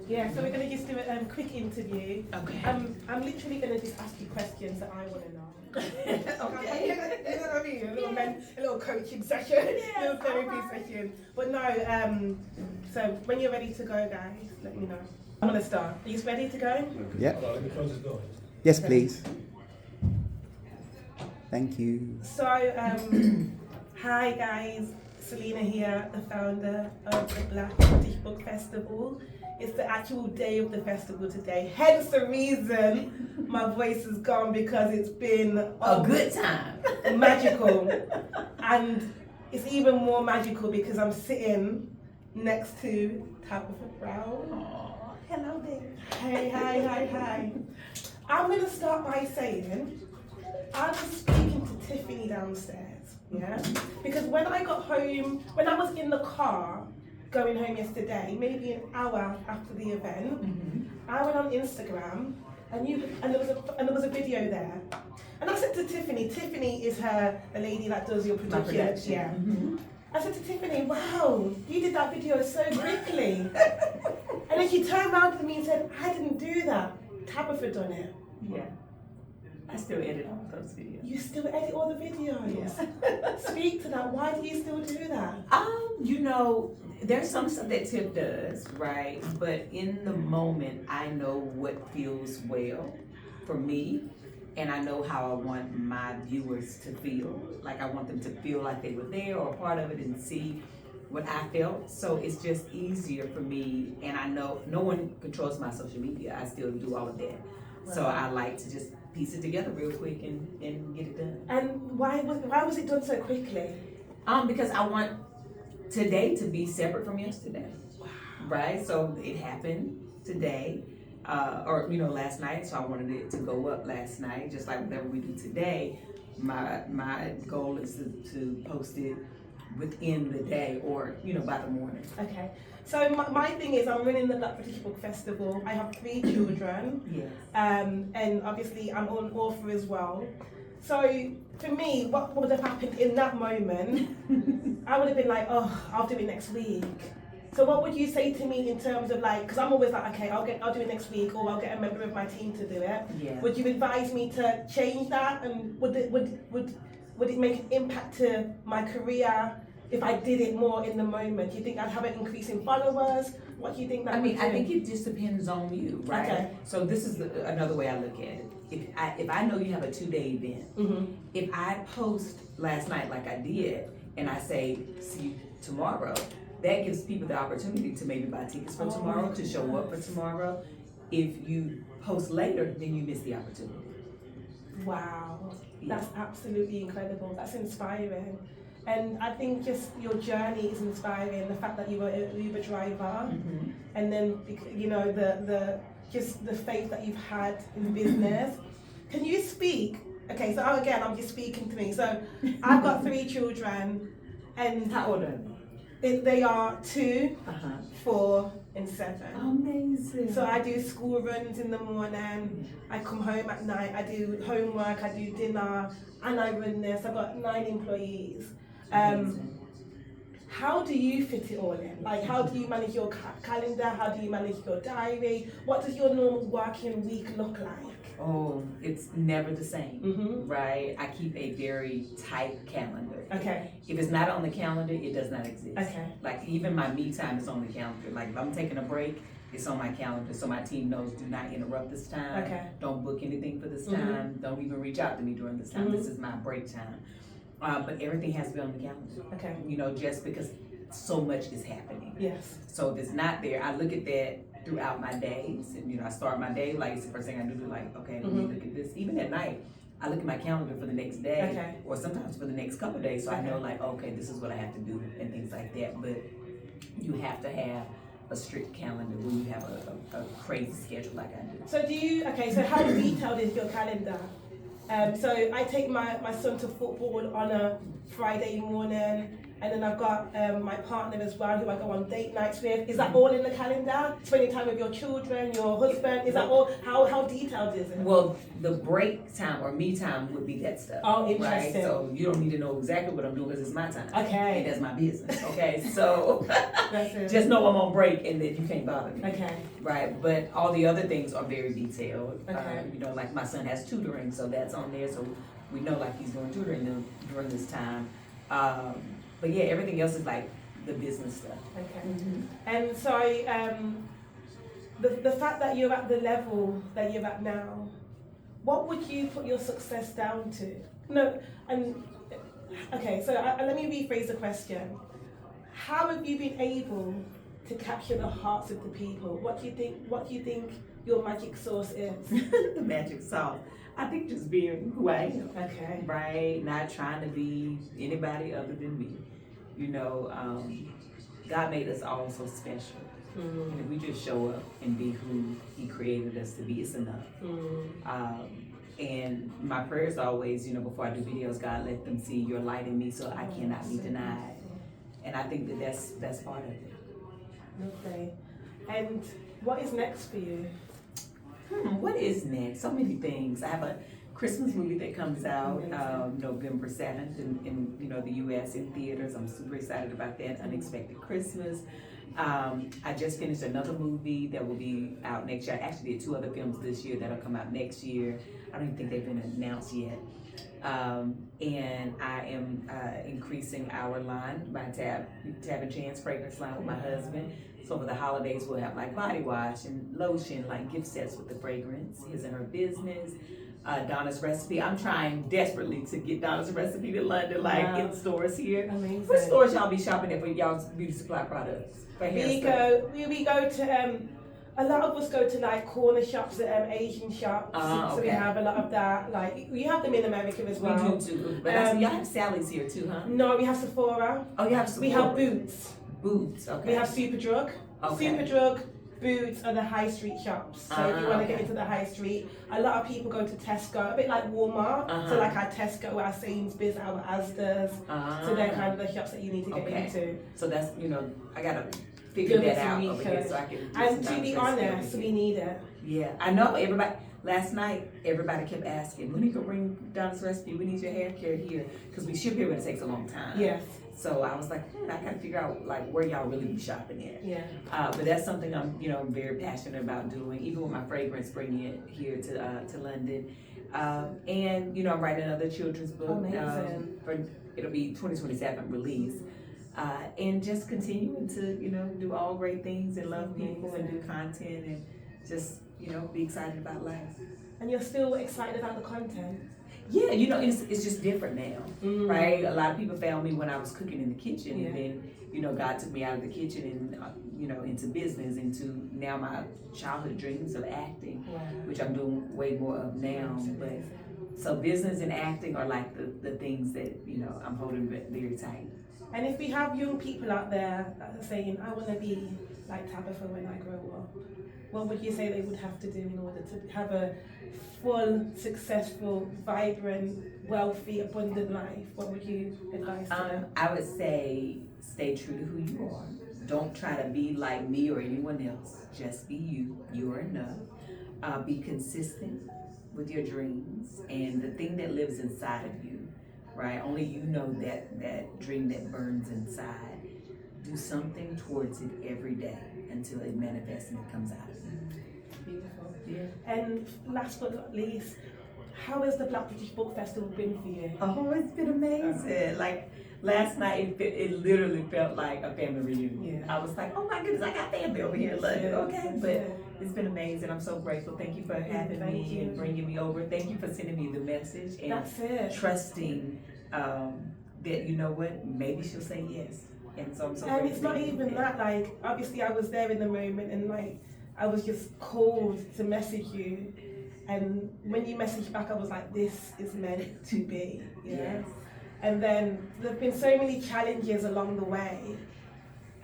Yeah, so we're going to just do a quick interview. Okay. I'm literally going to just ask you questions that I want to know. Okay. You know what I mean? A little coaching session, a little therapy session. But no, so when you're ready to go, guys, let me know. I'm going to start. Are you ready to go? Yep. Let me close this door. Yes, please. Thank you. So, hi guys, Selina here, the founder of the Black British Book Festival. It's the actual day of the festival today, hence the reason my voice is gone, because it's been A good time. magical. And it's even more magical because I'm sitting next to Tabitha Brown. Hello there. Hey, hi. I'm going to start by saying, I was speaking to Tiffany downstairs, yeah? Because when I got home, when I was in the car going home yesterday, maybe an hour after the event, I went on Instagram and there was a video there. And I said to Tiffany is the lady that does your production. Yeah. I said to Tiffany, wow, you did that video so quickly. And then she turned around to me and said, I didn't do that. Tabitha done it. Yeah. I still edit all those videos. You still edit all the videos? Yeah. Speak to that. Why do you still do that? You know, there's some stuff that Tiff does, right? But in the moment, I know what feels well for me, and I know how I want my viewers to feel. Like I want them to feel like they were there or a part of it and see what I felt. So it's just easier for me, and I know no one controls my social media. I still do all of that. So I like to just piece it together real quick and get it done. And why was it done so quickly? Because I want today to be separate from yesterday. Wow. Right? So it happened today, or last night. So I wanted it to go up last night, just like whatever we do today. My goal is to post it within the day or by the morning. Okay. So my thing is, I'm running the Black British Book Festival. I have 3 children. Yes. And obviously I'm an author as well. So for me, what would have happened in that moment, I would have been like, oh, I'll do it next week. So what would you say to me in terms of like, because I'm always like, okay, I'll do it next week, or I'll get a member of my team to do it. Yeah. Would you advise me to change that, and would it make an impact to my career if I did it more in the moment, do you think I'd have an increase in followers? What do you think that I mean, would I do? think it just depends on you, right? Okay. So this is another way I look at it. If I know you have a 2-day event, if I post last night like I did, and I say, see you tomorrow, that gives people the opportunity to maybe buy tickets for tomorrow, to show up for tomorrow. If you post later, then you miss the opportunity. Wow, that's absolutely incredible. That's inspiring. And I think just your journey is inspiring. The fact that you were an Uber driver, and then you know the faith that you've had in business. Can you speak? Okay, so again, I'm just speaking to me. So I've got 3 children, and how old are they? They are 2, 4, and 7. Amazing. So I do school runs in the morning. I come home at night. I do homework. I do dinner, and I run this. I've got 9 employees. How do you fit it all in? Like, how do you manage your calendar? How do you manage your diary? What does your normal working week look like? Oh, it's never the same, right? I keep a very tight calendar. Okay. If it's not on the calendar, it does not exist. Okay. Like even my me time is on the calendar. Like if I'm taking a break, it's on my calendar, so my team knows do not interrupt this time. Okay. Don't book anything for this time. Don't even reach out to me during this time. This is my break time. But everything has to be on the calendar. Okay. You know, just because so much is happening. Yes. So if it's not there, I look at that throughout my days. And, you know, I start my day, like, it's the first thing I do, like, okay, let me look at this. Even at night, I look at my calendar for the next day, or sometimes for the next couple of days, so I know, like, okay, this is what I have to do, and things like that. But you have to have a strict calendar when you have a crazy schedule like I do. So do you, so how detailed is your calendar? So I take my son to football on a Friday morning, and then I've got my partner as well, who I go on date nights with. Is that all in the calendar? Spending time with your children, your husband, is that all? How detailed is it? Well, the break time or me time would be that stuff. Oh, interesting. Right? So you don't need to know exactly what I'm doing because it's my time. Okay. And that's my business. Okay, so just know I'm on break and then you can't bother me. Okay. Right, but all the other things are very detailed. Okay. You know, like my son has tutoring, so that's on there. So we know like he's doing tutoring during this time. But yeah, everything else is like the business stuff. Okay. And so the fact that you're at the level that you're at now, what would you put your success down to? No, and okay, so let me rephrase the question. How have you been able to capture the hearts of the people? What do you think your magic sauce is? The magic sauce. I think just being who I am. Okay. Right? Not trying to be anybody other than me. You know, God made us all so special. And if we just show up and be who He created us to be, it's enough. And my prayer is always, you know, before I do videos, God, let them see your light in me so I cannot be denied. And I think that that's part of it. Okay. And what is next for you? What is next? So many things. I have a Christmas movie that comes out November 7th in you know the U.S. in theaters. I'm super excited about that. Unexpected Christmas. I just finished another movie that will be out next year. I actually did 2 other films this year that'll come out next year. I don't even think they've been announced yet. And I am increasing our line, my Tab and Chance fragrance line with my husband. So over the holidays, we'll have like body wash and lotion, like gift sets with the fragrance, his and her business. Donna's Recipe. I'm trying desperately to get Donna's Recipe to London, like in stores here. Amazing. What stores y'all be shopping at for y'all's beauty supply products? We go to a lot of us go to like corner shops, Asian shops. So we have a lot of that. Like we have them in America as well. We do too. But y'all have Sally's here too, huh? No, we have Sephora. Oh, you have Sephora. We have Boots. Boots. Okay. We have Superdrug. Okay. Superdrug. Boots are the high street shops. So if you want to get into the high street, a lot of people go to Tesco, a bit like Walmart. So like our Tesco, our Sainsbury's, our Asda's. So they're kind of the shops that you need to get into. So that's, you know, I gotta figure that out over here so I can do And some to be Donna's Recipe honest, we need it. Yeah, I know everybody. Last night, everybody kept asking, when you can bring Donna's Recipe, we need your hair care here. Because we ship here, but it takes a long time. Yes. So I was like, I gotta figure out like where y'all really be shopping at. Yeah. But that's something I'm very passionate about doing, even with my fragrance, bringing it here to London. And I'm writing another children's book. Amazing. It'll be 2027 release. and just continuing to, do all great things and love people and do content and just, be excited about life. And you're still excited about the content? Yeah, it's just different now, right? A lot of people found me when I was cooking in the kitchen, and then, God took me out of the kitchen and, into business, into now my childhood dreams of acting, which I'm doing way more of now. But so business and acting are like the things that, I'm holding very tight. And if we have young people out there that are saying, I want to be like Tabitha when I grow up, what would you say they would have to do in order to have a full, successful, vibrant, wealthy, abundant life? What would you advise them? I would say stay true to who you are. Don't try to be like me or anyone else. Just be you. You are enough. Be consistent with your dreams and the thing that lives inside of you, right? Only you know that dream that burns inside. Do something towards it every day until it manifests and it comes out of you. Beautiful. Yeah. And last but not least, how has the Black British Book Festival been for you? Oh, it's been amazing. Like last night, it literally felt like a family reunion. Yeah. I was like, oh my goodness, I got family over here in London. Okay, but it's been amazing. I'm so grateful. Thank you for having me and bringing me over. Thank you for sending me the message and trusting that, you know what, maybe she'll say yes. And so I'm so grateful. And it's not even that, like, obviously I was there in the moment and like, I was just called to message you. And when you messaged back, I was like, this is meant to be, yes. And then there've been so many challenges along the way.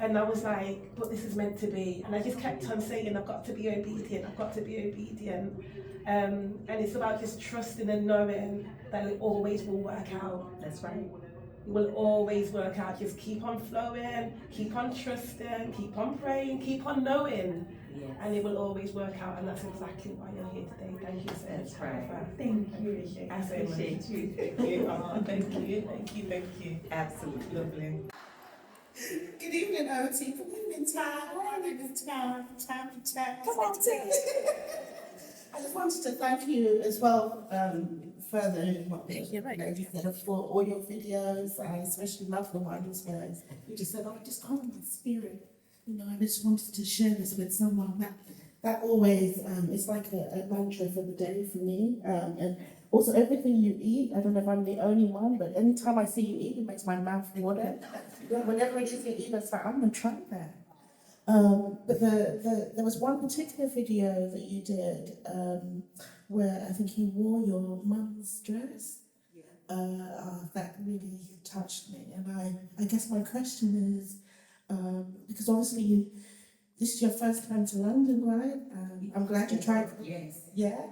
And I was like, but this is meant to be. And I just kept on saying, I've got to be obedient, I've got to be obedient. And it's about just trusting and knowing that it always will work out. That's right. It will always work out. Just keep on flowing, keep on trusting, keep on praying, keep on knowing. Yes. And it will always work out, and that's exactly why you're here today. Thank you so much. That's right. Thank you. I appreciate you. Thank you. Thank you. Absolutely. Lovely. Good evening, Oti. Good evening, Tam. Morning, Tam. Come on, Tam. I just wanted to thank you as well, further what you said for all your videos. I especially love the ones where you just said, oh, just calm my spirit. I just wanted to share this with someone that always is like a mantra for the day for me. And also everything you eat, I don't know if I'm the only one, but anytime I see you eat, it makes my mouth water. Whenever I see you eat, it's like, I'm gonna try that. But there was one particular video that you did where I think you wore your mum's dress. That really touched me. And I guess my question is, because obviously this is your first time to London, right? I'm glad you tried. Yes. Yeah.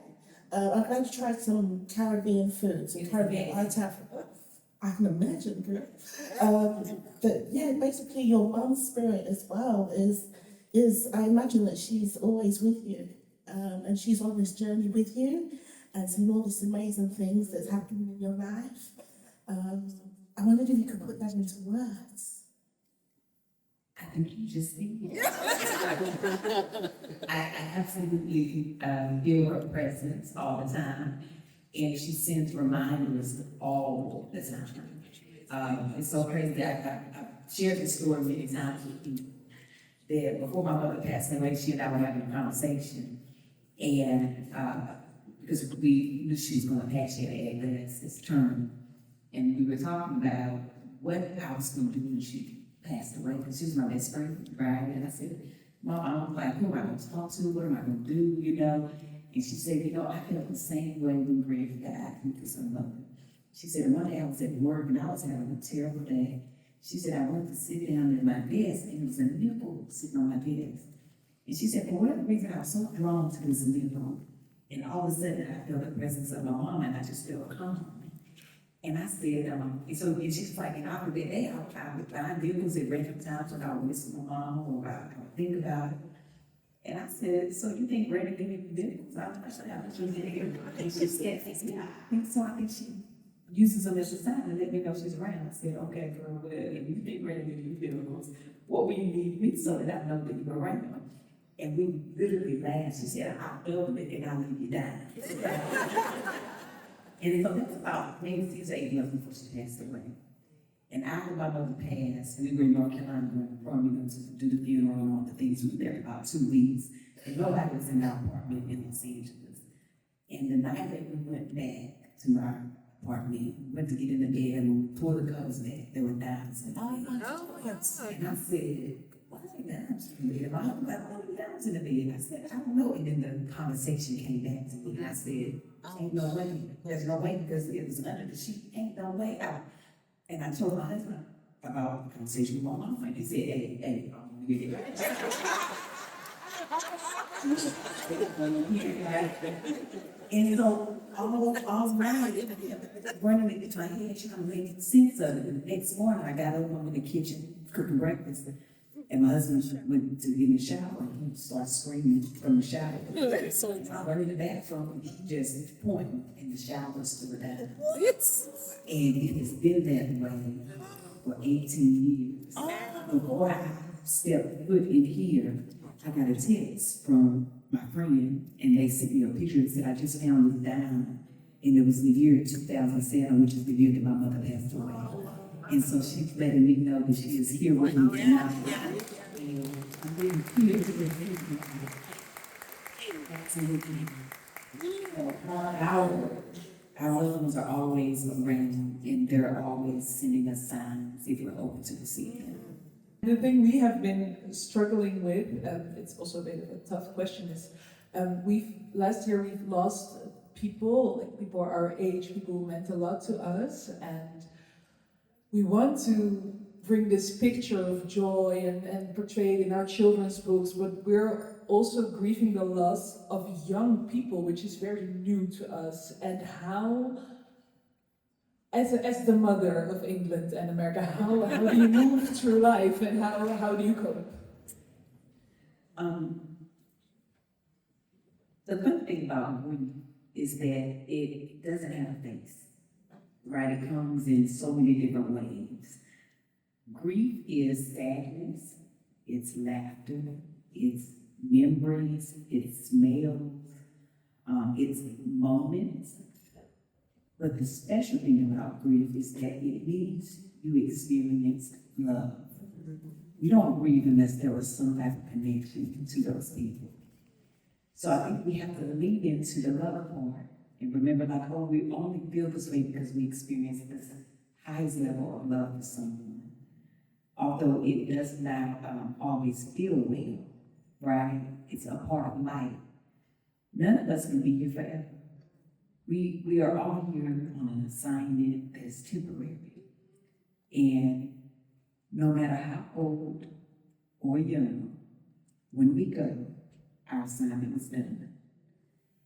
I'm glad you tried some Caribbean food, some Caribbean items. I can imagine, girl. But yeah, basically your mum's spirit as well is I imagine that she's always with you, and she's on this journey with you, and seeing all these amazing things that's happening in your life. I wondered if you could put that into words. I think you just think I absolutely feel her presence all the time, and she sends reminders all the time. It's so crazy. I've shared this story many times with people that before my mother passed away, she and I were having a conversation, and because we knew she was going to pass, she had ALS this term, and we were talking about what I was going to do when she passed away, because she was my best friend, right? And I said, Mom, I'm like, who am I going to talk to? What am I going to do? And she said, I felt the same way when Greg died because of mother. She said, one day I was at work and I was having a terrible day. She said, I went to sit down at my desk and there was a nipple sitting on my desk. And she said, for whatever reason, I was so drawn to this nipple. And all of a sudden, I felt the presence of my mom and I just felt calm. And I said, so it's just like, after that day, I would find nipples at random times when I would miss my mom or I would think about it. And I said, so you think Randy gave me nipples? I said, I think she said, I think so. I think she uses them as a sign to let me know she's around. I said, okay, girl, well, if you think Randy gave you nipples, what will you need me so that I know that you're around? And we literally laughed. She said, I'll build it and I'll leave you down. And so that's about maybe 6 or 8 months before she passed away. And after my mother passed, we were in North Carolina to do the funeral and all the things. We were there for about 2 weeks. And nobody was in our apartment in Los Angeles. And the night that we went back to our apartment, we went to get in the bed and we pulled the covers back. There were diamonds in the bed. And I said, why are there diamonds in the bed? My husband got all the diamonds in the bed. I said, I don't know. And then the conversation came back to me. And I said, ain't no way. There's no way because it was under the sheet. Ain't no way out. And I told my husband about the conversation with my mom. And he said, hey, I'm gonna get it. And so all around, running into my head, trying to make sense of it. And the next morning, I got up, I'm in the kitchen cooking breakfast, and my husband went to get in the shower, and he started screaming from the shower. I went in the bathroom, and he just pointed, and the shower stood down. And it has been that way for 18 years. Before I stepped foot in here, I got a text from my friend, and they sent me a picture and said, I just found this diamond. And it was the year 2007, which is the year that my mother passed away. And so she's letting me know that she is here with me tonight. And I'm really here to receive you. Absolutely. Our loved ones are always around, and they're always sending us signs if we're open to receive them. The thing we have been struggling with, it's also a bit of a tough question, is last year we've lost people, like people our age, people who meant a lot to us, and we want to bring this picture of joy and portray it in our children's books, but we're also grieving the loss of young people, which is very new to us, and how, as the mother of England and America, how do you move through life, and how do you cope? The fun thing about grief is that it doesn't have a face, right? It comes in so many different ways. Grief is sadness, it's laughter, it's memories, it's smells, it's moments. But the special thing about grief is that it means you experience love. You don't grieve unless there was some type of connection to those people. So I think we have to lean into the love part and remember, like, oh, we only feel this way because we experience this highest level of love for someone. Although it does not always feel well, right? It's a part of life. None of us can be here forever. We are all here on an assignment that is temporary. And no matter how old or young, when we go, our assignment is done.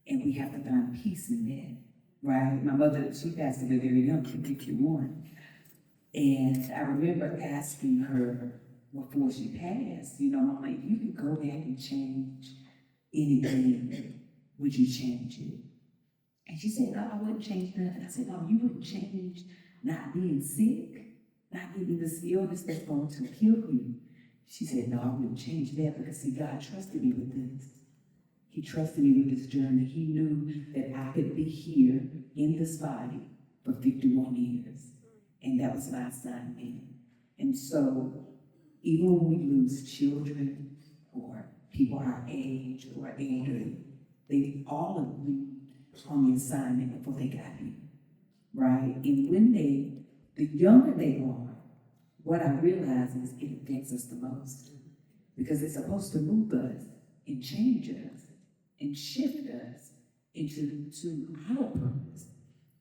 And we have to find peace in that, right? My mother, she passed away very young, 51. And I remember asking her before she passed, you know, Mama, if you could go back and change anything, would you change it? And she said, no, I wouldn't change nothing. I said, no, you wouldn't change not being sick, not getting this illness that's going to kill you. She said, no, I wouldn't change that because, see, God trusted me with this. He trusted me with this journey. He knew that I could be here in this body for 51 years. And that was my assignment. And so, even when we lose children or people our age or elderly, they all agreed on the assignment before they got here, right? And when the younger they are, what I realize is it affects us the most because it's supposed to move us and change us and shift us into our purpose,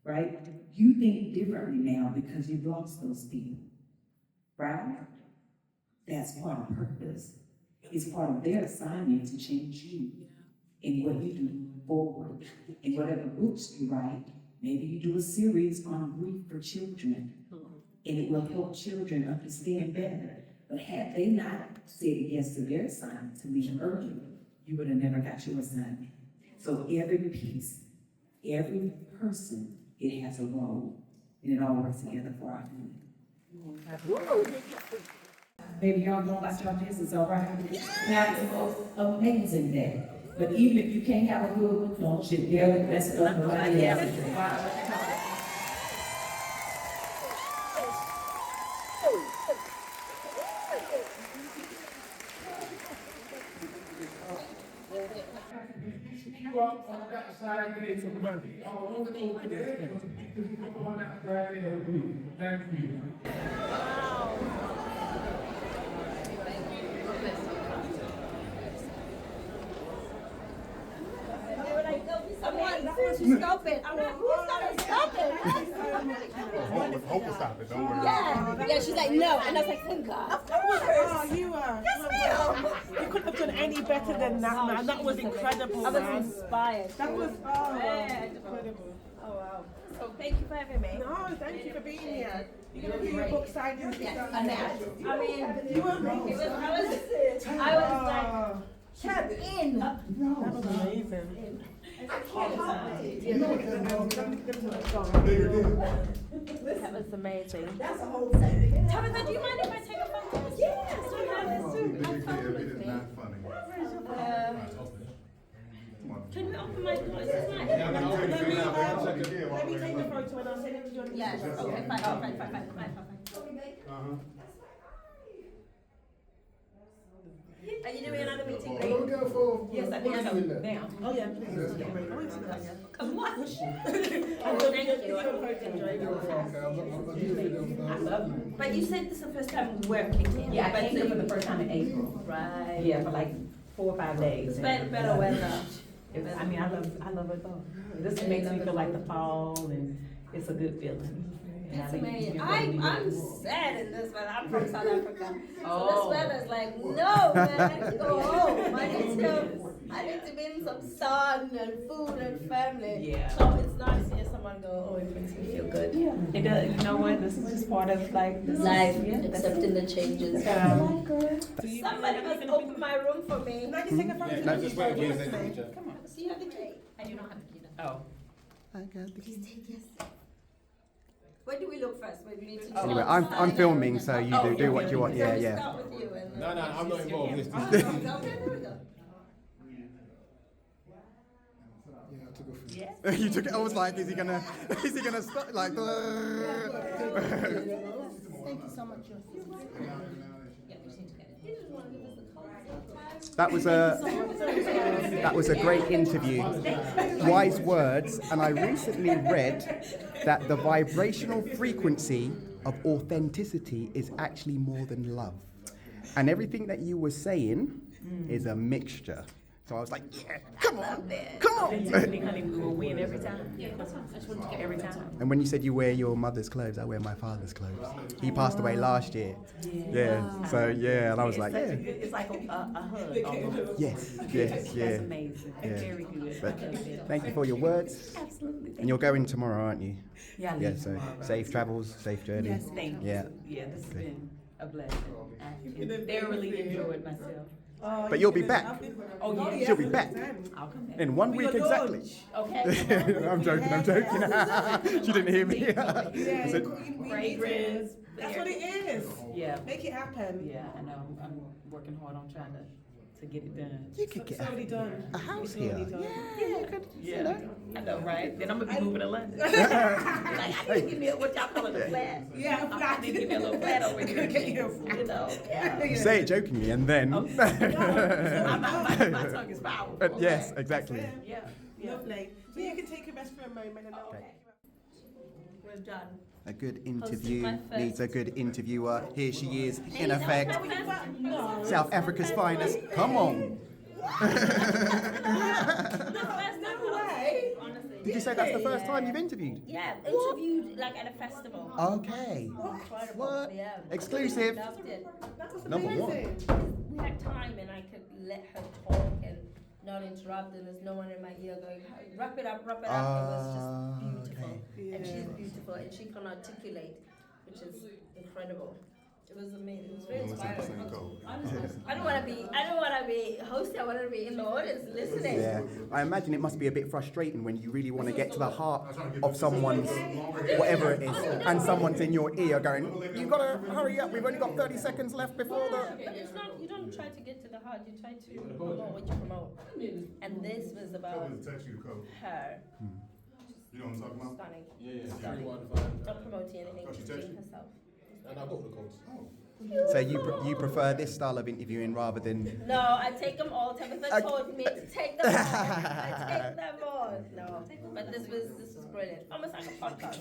right? You think differently now because you've lost those people, right? That's part of purpose. It's part of their assignment to change you in what you do forward. In whatever books you write, maybe you do a series on grief for children, and it will help children understand better. But had they not said yes to their assignment to leave earlier, you would have never got your assignment. So every piece, every person, it has a role, and it all works together for our good. Baby, y'all know about your business, all right? Now, it's the most amazing day. But even if you can't have a good one, don't you dare mess it up nobody else. Stop it. I'm like, who's gonna stop it? Hope will stop it, don't worry. Yeah, she's like, no. And I was like, thank God. Of course. Oh, you were. Yes, ma'am. You couldn't have done any better than that, man. That was incredible, I was man. inspired. That was, incredible. Oh, wow. So thank you for having me. No, thank you for being here. You're going to do your book signing. Yes, I mean, you were amazing. I was like, tap in. That was amazing. That was amazing. That's a whole thing. Tabitha, do you mind if I take a photo? Yes, I have this too. I found with me. Can we open my door? Is this nice? Let me take the photo and I'll send it to you on the Yes, okay, fine. Are you doing another meeting? Yes, I think I know. Now. Oh, yeah, please. Come on. I love you. But you said this is the first time working. Yeah, I came here for the first time in April. Right. Yeah, for like 4 or 5 days. It's better weather. I mean, I love it though. This makes me feel like the fall, and it's a good feeling. It's amazing. I'm sad in this weather. I'm from South Africa. So this weather is like, no, man, I need to go home. I need to be in some sun and food and family. Yeah. So it's nice to hear someone go, oh, it makes me feel good. Yeah, it does. You know what? This is just part of like this Life, yeah, accepting the changes. Somebody must open my room for me. No, just take a photo. No, just wait, please. Come on. So you have the key? I do not have the key. Oh. I got the key. Yes. Where do we look first? Where do we need to Anyway, I'm filming, so you do what you want. Yeah, yeah. Start with you and No, I'm not involved. This okay, there we go. Yes. You took it. I was like, is he gonna stop? Like. Thank you so much. That was a great interview. Wise words, and I recently read that the vibrational frequency of authenticity is actually more than love. And everything that you were saying is a mixture. So I was like, yeah, come on. Honey, we will win every time. Yeah, I just want to get every time. And when you said you wear your mother's clothes, I wear my father's clothes. He passed away last year. Yeah. So yeah, and I was like, yeah. It's like a hug. Almost. Yes. That's amazing. Yeah. Very good. But thank you for your words. Absolutely. And you're going tomorrow, aren't you? Yeah. Yeah. So safe travels, safe journey. Yes, thank you. Yeah. Yeah, this has been a blessing. I thoroughly enjoyed myself. But you'll be back. Oh, yeah. She'll be back. I'll come back. In 1 week exactly. Okay. I'm joking. She didn't hear me. Yeah, I said, fragrance. That's what it is. Yeah. Make it happen. Yeah, I know. I'm working hard on trying to get it done. You could get already done. a house It's here. already done. Yeah, you could. Yeah, You know. I know, right? Then I'm gonna be moving to London. Like, I need to give me what y'all call it, a flat. Yeah, a flat. I need to give me a little flat over here. Get you a flat. You know? Yeah. You say it jokingly, and then. My tongue is powerful. Yes, exactly. Yeah. Lovely. So you can take a rest for a moment and I'll We're done. A good interview my first- needs a good interviewer. Here she is, in effect. South Africa's finest. Come on. No way. Honestly. Did you say that's the first time you've interviewed? Yeah, interviewed like at a festival. Okay. Incredible. What? Yeah. Exclusive. Loved it. Number one. We had time and I could let her talk and not interrupt, and there's no one in my ear going, wrap it up. It was just beautiful. Okay. And she's beautiful and she can articulate, which is incredible. It was amazing. It was very inspiring. I don't want to be hosting. I want to be in the audience listening. Yeah, I imagine it must be a bit frustrating when you really want to get to the heart of someone's, whatever it is, and someone's in your ear going, "You gotta hurry up. We've only got 30 seconds left before the." But it's not. You don't try to get to the heart. You try to promote what you promote. And this was about her. You know what I'm talking about? Stunning. Yeah. Stunning. Not promoting anything. Just being herself. And I got the codes. Oh. So you prefer this style of interviewing rather than... No, I take them all. Tabitha told me to take them all. I take them all. No, but this was brilliant. Almost like a podcast.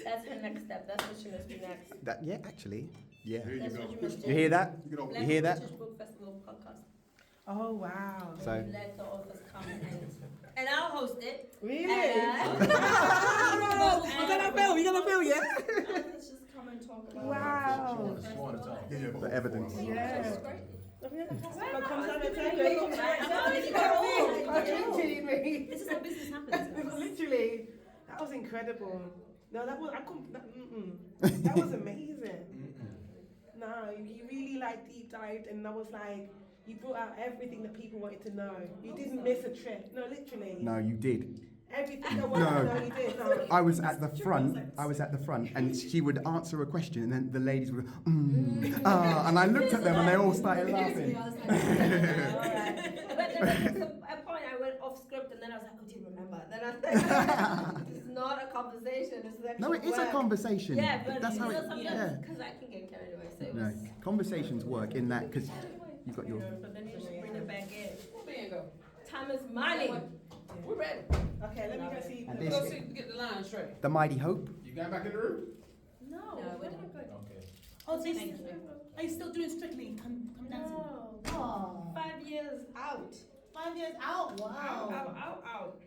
That's her next step. That's what she must be next. Yeah, actually, yeah. That's what you must do. You hear that? Black You hear that? British Book Festival podcast. Oh wow. So Let the authors come and I'll host it. Really? And, You're gonna film, yeah? Authors just come and talk about Wow. the evidence. Yeah. This is how business happens. Literally, that was incredible. No, that was that was amazing. No, you really like deep dived, and that was like you brought out everything that people wanted to know. You didn't miss a trick. No, literally. No, you did. Everything that wanted to know, you did. No. I was at the front, and she would answer a question, and then the ladies would go, and I looked at them, and they all started laughing. But then there was a point I went off script, and then I was like, oh, do you remember? Then I was like, it's not a conversation, it's actually No, it is a conversation. Yeah, but that's how it. sometimes, because I can get carried away, so it No, was... conversations work in that because you've got your. But then you just bring it back in. There you go. Time is money. We're ready. Okay, let me go see. And Let's this- go see. Get the line straight. The Mighty Hope. You going back in the room? No, we're not good. Okay. Oh, so are you still doing Strictly? Come dancing? No. Oh. 5 years out. 5 years out? Wow. Out.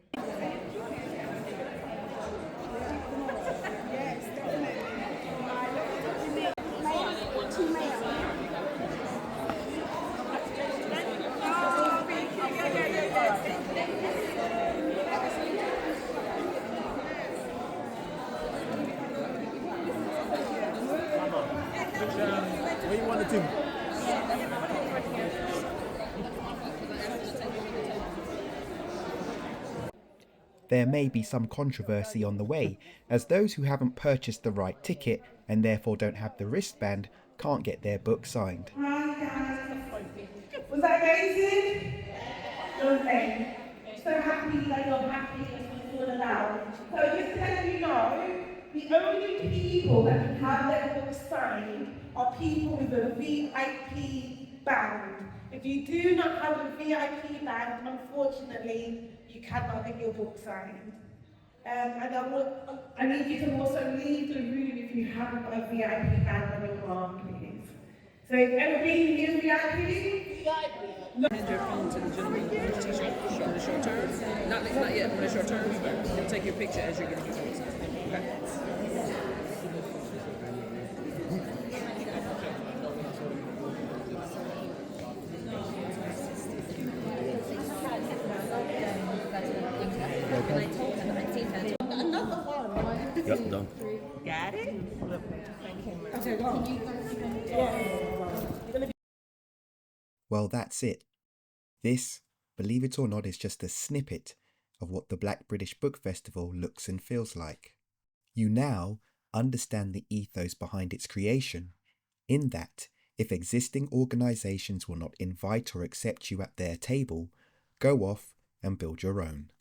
What you want to do? There may be some controversy on the way, as those who haven't purchased the right ticket and therefore don't have the wristband can't get their book signed. Was that amazing? Lovely. So happy that you're happy and you're allowed. So just to let you know, the only people that can have their books signed are people with a VIP band. If you do not have a VIP band, unfortunately, you cannot get your book signed. And I need you to also leave the room if you haven't got a VIP band on your arm, please. So everybody here VIP? Hand your phone to the gentleman with the t-shirt for the short term. Not yet, for the short term. He'll take your picture as you're getting your photos. Okay. Yep, done. Got it? Okay, go. Well, that's it. This, believe it or not, is just a snippet of what the Black British Book Festival looks and feels like. You now understand the ethos behind its creation, in that if existing organisations will not invite or accept you at their table, go off and build your own.